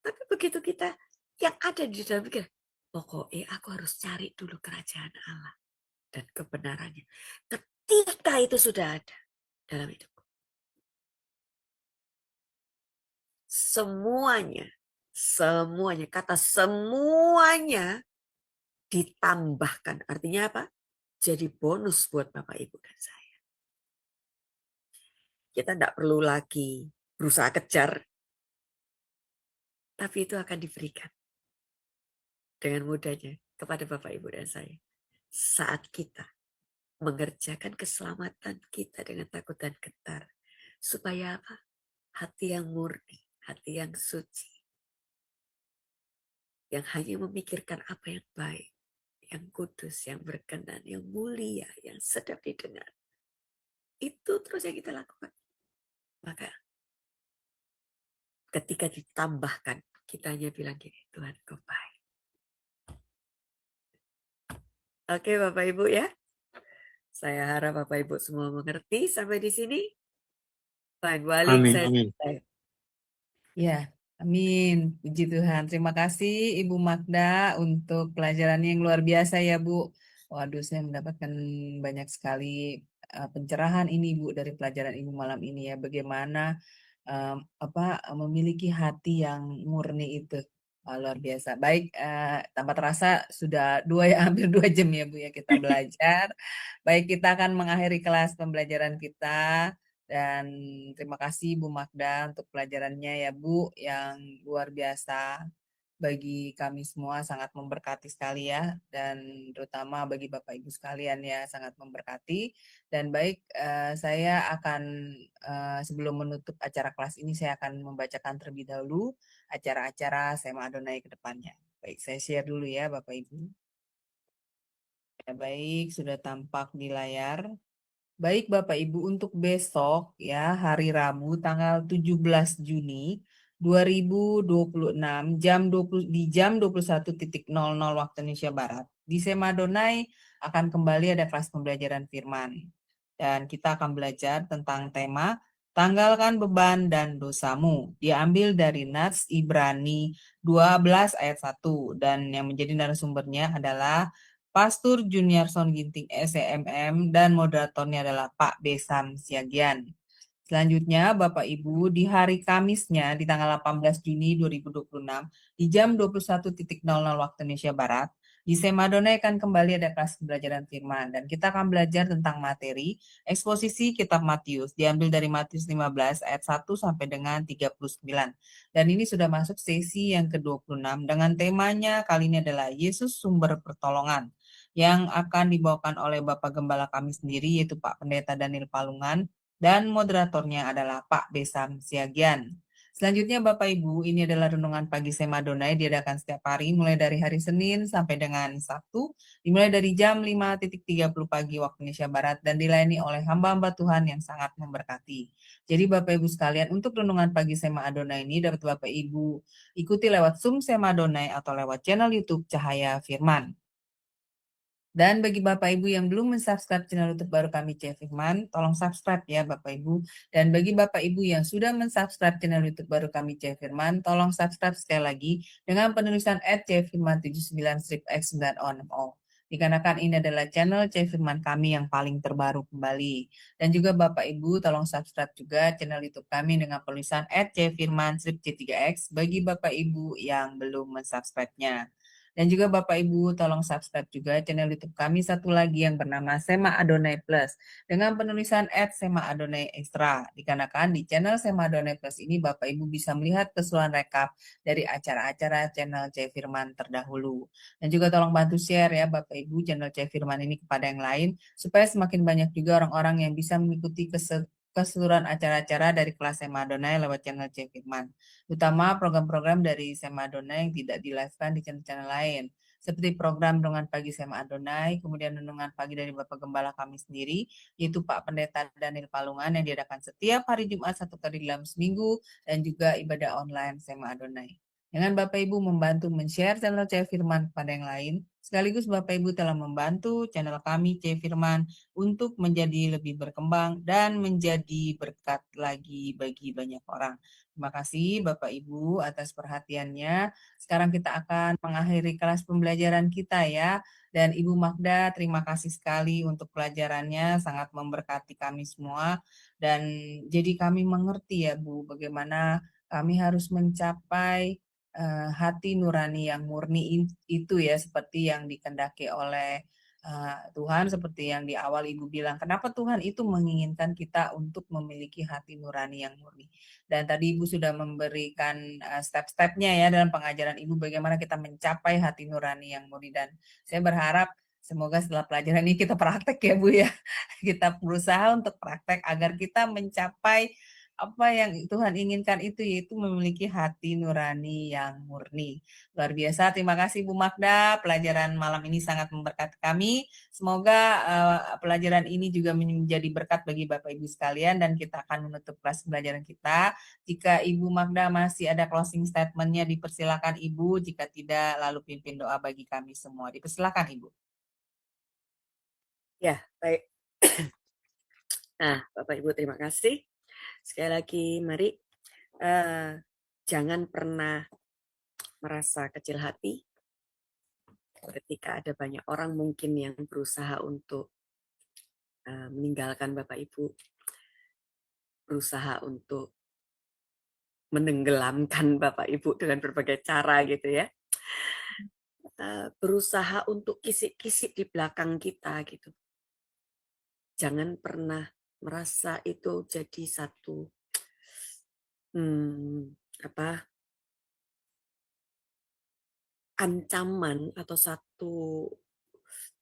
Tapi begitu kita yang ada di dalam pikiran, pokoknya aku harus cari dulu kerajaan Allah dan kebenarannya. Ketika itu sudah ada dalam hidupku, semuanya, kata semuanya ditambahkan. Artinya apa? Jadi bonus buat Bapak, Ibu, dan saya. Kita tidak perlu lagi berusaha kejar, tapi itu akan diberikan dengan mudahnya kepada Bapak, Ibu, dan saya. Saat kita mengerjakan keselamatan kita dengan takut dan gentar. Supaya apa? Hati yang murni, hati yang suci. Yang hanya memikirkan apa yang baik, yang kudus, yang berkenan, yang mulia, yang sedap didengar. Itu terus yang kita lakukan. Maka ketika ditambahkan, kita hanya bilang gini, Tuhan kau baik. Oke Bapak Ibu ya. Saya harap Bapak Ibu semua mengerti sampai di sini. Lain balik Amin, saya amin. Ya, amin. Puji Tuhan. Terima kasih Ibu Magda untuk pelajaran yang luar biasa ya Bu. Waduh, saya mendapatkan banyak sekali pencerahan ini Bu dari pelajaran Ibu malam ini ya. Bagaimana memiliki hati yang murni itu. Luar biasa. Baik, tanpa terasa sudah hampir 2 jam ya Bu ya kita belajar. Baik, kita akan mengakhiri kelas pembelajaran kita. Dan terima kasih Bu Magda untuk pelajarannya ya Bu yang luar biasa. Bagi kami semua sangat memberkati sekali ya, dan terutama bagi Bapak Ibu sekalian ya sangat memberkati. Dan baik, saya akan sebelum menutup acara kelas ini saya akan membacakan terlebih dahulu acara-acara Sema Adonai ke depannya. Baik, saya share dulu ya Bapak Ibu. Ya, baik, sudah tampak di layar. Baik Bapak Ibu, untuk besok ya hari Rabu tanggal 17 Juni 2026 di jam 21.00 waktu Indonesia Barat di Sema Adonai akan kembali ada kelas pembelajaran firman. Dan kita akan belajar tentang tema tanggalkan beban dan dosamu. Diambil dari Nats Ibrani 12 ayat 1 dan yang menjadi narasumbernya adalah Pastor Juniorson Ginting SEMM dan moderatornya adalah Pak Besam Siagian. Selanjutnya, Bapak Ibu, di hari Kamisnya di tanggal 18 Juni 2026 di jam 21.00 waktu Indonesia Barat, di Sema Adonai akan kembali ada kelas pembelajaran firman dan kita akan belajar tentang materi eksposisi kitab Matius diambil dari Matius 15 ayat 1 sampai dengan 39. Dan ini sudah masuk sesi yang ke-26 dengan temanya kali ini adalah Yesus sumber pertolongan yang akan dibawakan oleh Bapak Gembala kami sendiri yaitu Pak Pendeta Daniel Palungan dan moderatornya adalah Pak Besam Siagian. Selanjutnya Bapak Ibu, ini adalah renungan pagi Sema Adonai diadakan setiap hari mulai dari hari Senin sampai dengan Sabtu, dimulai dari jam 5.30 pagi waktu Indonesia Barat dan dilayani oleh hamba-hamba Tuhan yang sangat memberkati. Jadi Bapak Ibu sekalian, untuk renungan pagi Sema Adonai ini dapat Bapak Ibu ikuti lewat Zoom Sema Adonai atau lewat channel YouTube Cahaya Firman. Dan bagi Bapak Ibu yang belum mensubscribe channel YouTube baru kami C Firman, tolong subscribe ya Bapak Ibu. Dan bagi Bapak Ibu yang sudah mensubscribe channel YouTube baru kami C Firman, tolong subscribe sekali lagi dengan penulisan @cfirman79x9on. Dikarenakan ini adalah channel C Firman kami yang paling terbaru kembali. Dan juga Bapak Ibu tolong subscribe juga channel YouTube kami dengan penulisan @cfirman_C3x bagi Bapak Ibu yang belum mensubscribe-nya. Dan juga Bapak Ibu tolong subscribe juga channel YouTube kami satu lagi yang bernama Sema Adonai Plus dengan penulisan @Sema Adonai Extra. Dikarenakan di channel Sema Adonai Plus ini Bapak Ibu bisa melihat keseluruhan rekap dari acara-acara channel C Firman terdahulu. Dan juga tolong bantu share ya Bapak Ibu channel C Firman ini kepada yang lain supaya semakin banyak juga orang-orang yang bisa mengikuti keseluruhan acara-acara dari kelas Sema Adonai lewat channel C Firman. Utama program-program dari Sema Adonai yang tidak di-live-kan di channel-channel lain. Seperti program Renungan Pagi Sema Adonai, kemudian Renungan Pagi dari Bapak Gembala kami sendiri, yaitu Pak Pendeta Daniel Palungan yang diadakan setiap hari Jumat 1 kali dalam seminggu, dan juga ibadah online Sema Adonai. Dengan Bapak Ibu membantu men-share channel C Firman kepada yang lain, sekaligus Bapak Ibu telah membantu channel kami C Firman untuk menjadi lebih berkembang dan menjadi berkat lagi bagi banyak orang. Terima kasih Bapak Ibu atas perhatiannya. Sekarang kita akan mengakhiri kelas pembelajaran kita ya. Dan Ibu Magda, terima kasih sekali untuk pelajarannya, sangat memberkati kami semua. Dan jadi kami mengerti ya Bu, bagaimana kami harus mencapai hati nurani yang murni itu ya, seperti yang dikehendaki oleh Tuhan, seperti yang di awal Ibu bilang, kenapa Tuhan itu menginginkan kita untuk memiliki hati nurani yang murni. Dan tadi Ibu sudah memberikan step-stepnya ya dalam pengajaran Ibu bagaimana kita mencapai hati nurani yang murni. Dan saya berharap semoga setelah pelajaran ini kita praktek ya Bu ya. Kita berusaha untuk praktek agar kita mencapai apa yang Tuhan inginkan itu, yaitu memiliki hati nurani yang murni. Luar biasa, terima kasih Bu Magda, pelajaran malam ini sangat memberkati kami. Semoga pelajaran ini juga menjadi berkat bagi Bapak Ibu sekalian dan kita akan menutup kelas pelajaran kita. Jika Ibu Magda masih ada closing statement-nya, dipersilakan Ibu. Jika tidak, lalu pimpin doa bagi kami semua. Dipersilakan Ibu. Ya, baik. Nah, Bapak Ibu terima kasih. Sekali lagi, mari jangan pernah merasa kecil hati. ketika ada banyak orang mungkin yang berusaha untuk meninggalkan Bapak Ibu, berusaha untuk menenggelamkan Bapak Ibu dengan berbagai cara gitu ya. Berusaha untuk kisik-kisik di belakang kita gitu. Jangan pernah merasa itu jadi satu ancaman atau satu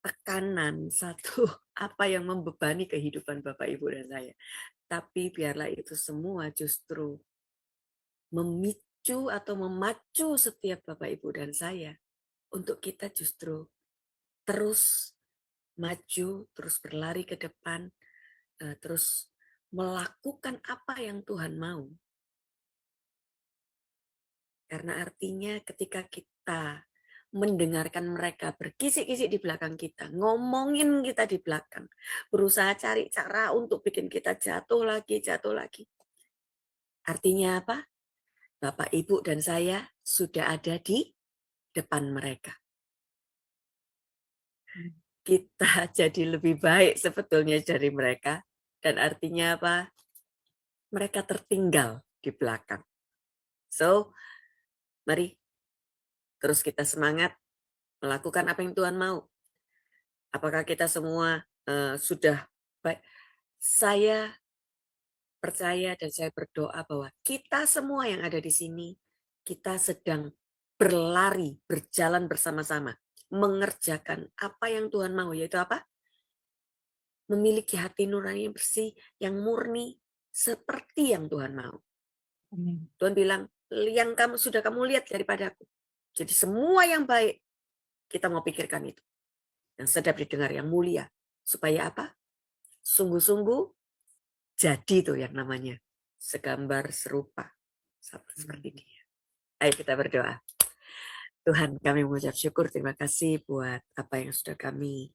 tekanan, satu apa yang membebani kehidupan Bapak Ibu dan saya. Tapi biarlah itu semua justru memicu atau memacu setiap Bapak Ibu dan saya untuk kita justru terus maju, terus berlari ke depan, terus melakukan apa yang Tuhan mau. Karena artinya ketika kita mendengarkan mereka berkisik-kisik di belakang kita, ngomongin kita di belakang, berusaha cari cara untuk bikin kita jatuh lagi. Artinya apa? Bapak, Ibu, dan saya sudah ada di depan mereka. Kita jadi lebih baik sebetulnya dari mereka. Dan artinya apa? Mereka tertinggal di belakang. So, mari terus kita semangat melakukan apa yang Tuhan mau. Apakah kita semua sudah baik? Saya percaya dan saya berdoa bahwa kita semua yang ada di sini, kita sedang berlari, berjalan bersama-sama, mengerjakan apa yang Tuhan mau, yaitu apa? Memiliki hati nurani yang bersih, yang murni, seperti yang Tuhan mau. Tuhan bilang, yang sudah kamu lihat daripadaku. Jadi semua yang baik, kita mau pikirkan itu. Yang sedap didengar, yang mulia. Supaya apa? Sungguh-sungguh jadi itu yang namanya segambar serupa seperti dia. Ayo kita berdoa. Tuhan, kami mengucap syukur, terima kasih buat apa yang sudah kami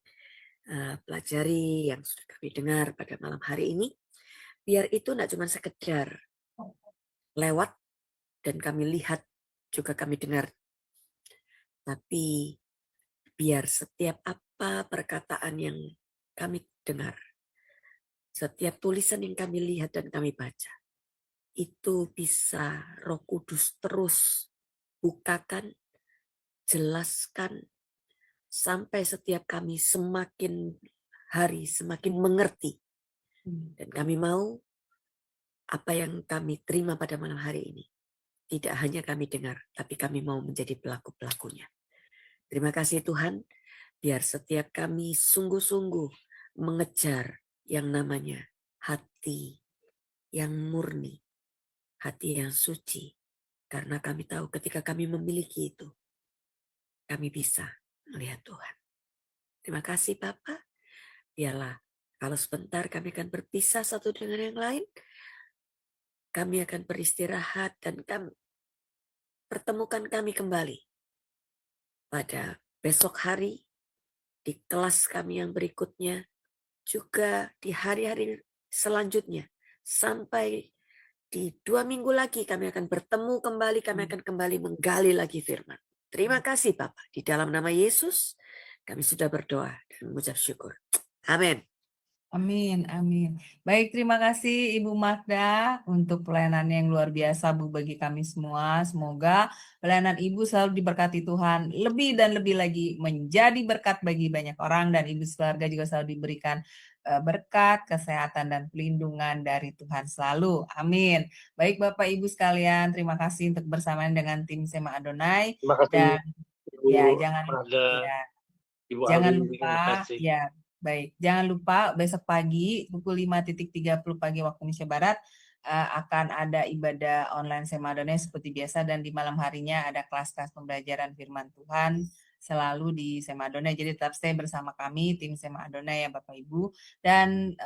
pelajari, yang sudah kami dengar pada malam hari ini. Biar itu tidak cuma sekedar lewat dan kami lihat, juga kami dengar. Tapi biar setiap apa perkataan yang kami dengar, setiap tulisan yang kami lihat dan kami baca, itu bisa Roh Kudus terus bukakan, jelaskan, sampai setiap kami semakin hari semakin mengerti. Dan kami mau apa yang kami terima pada malam hari ini, tidak hanya kami dengar, tapi kami mau menjadi pelaku-pelakunya. Terima kasih Tuhan, biar setiap kami sungguh-sungguh mengejar yang namanya hati yang murni, hati yang suci. Karena kami tahu ketika kami memiliki itu, kami bisa melihat Tuhan. Terima kasih Bapa. Biarlah kalau sebentar kami akan berpisah satu dengan yang lain, kami akan beristirahat dan pertemukan kami kembali pada besok hari, di kelas kami yang berikutnya, juga di hari-hari selanjutnya. Sampai di 2 minggu lagi kami akan bertemu kembali, kami akan kembali menggali lagi firman. Terima kasih Bapak, di dalam nama Yesus kami sudah berdoa dan mengucap syukur. Amin. Amin, amin. Baik, terima kasih Ibu Magda untuk pelayanan yang luar biasa Bu bagi kami semua. Semoga pelayanan Ibu selalu diberkati Tuhan lebih dan lebih lagi, menjadi berkat bagi banyak orang, dan Ibu sekeluarga juga selalu diberikan berkat, kesehatan, dan pelindungan dari Tuhan selalu. Amin. Baik Bapak Ibu sekalian, terima kasih untuk bersamaan dengan tim Sema Adonai. Terima kasih. Dan Ibu ya jangan Ibu jangan Ali, lupa terima kasih. ya. Baik, jangan lupa besok pagi pukul 5.30 pagi waktu Indonesia Barat akan ada ibadah online Sema Adonai seperti biasa, dan di malam harinya ada kelas-kelas pembelajaran firman Tuhan selalu di Sema Adonai. Jadi tetap stay bersama kami tim Sema Adonai ya Bapak Ibu, dan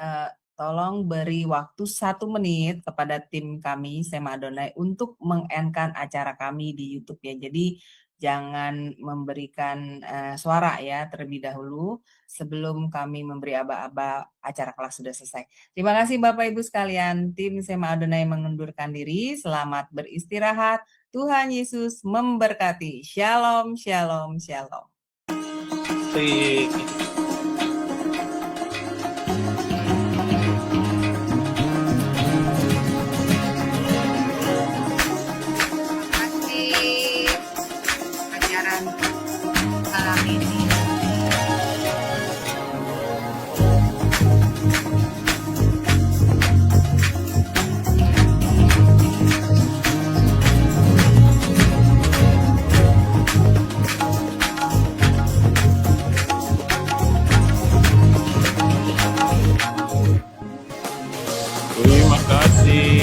tolong beri waktu 1 menit kepada tim kami Sema Adonai untuk meng-end-kan acara kami di YouTube ya. Jadi jangan memberikan suara ya terlebih dahulu sebelum kami memberi aba-aba acara kelas sudah selesai. Terima kasih Bapak Ibu sekalian. Tim Sema Adonai mengundurkan diri. Selamat beristirahat. Tuhan Yesus memberkati. Shalom, shalom, shalom. kasih. kasih ajaran malam ini. Terima kasih.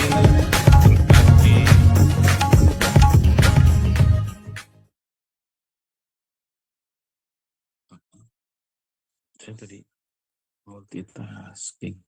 Saya tadi multitasking.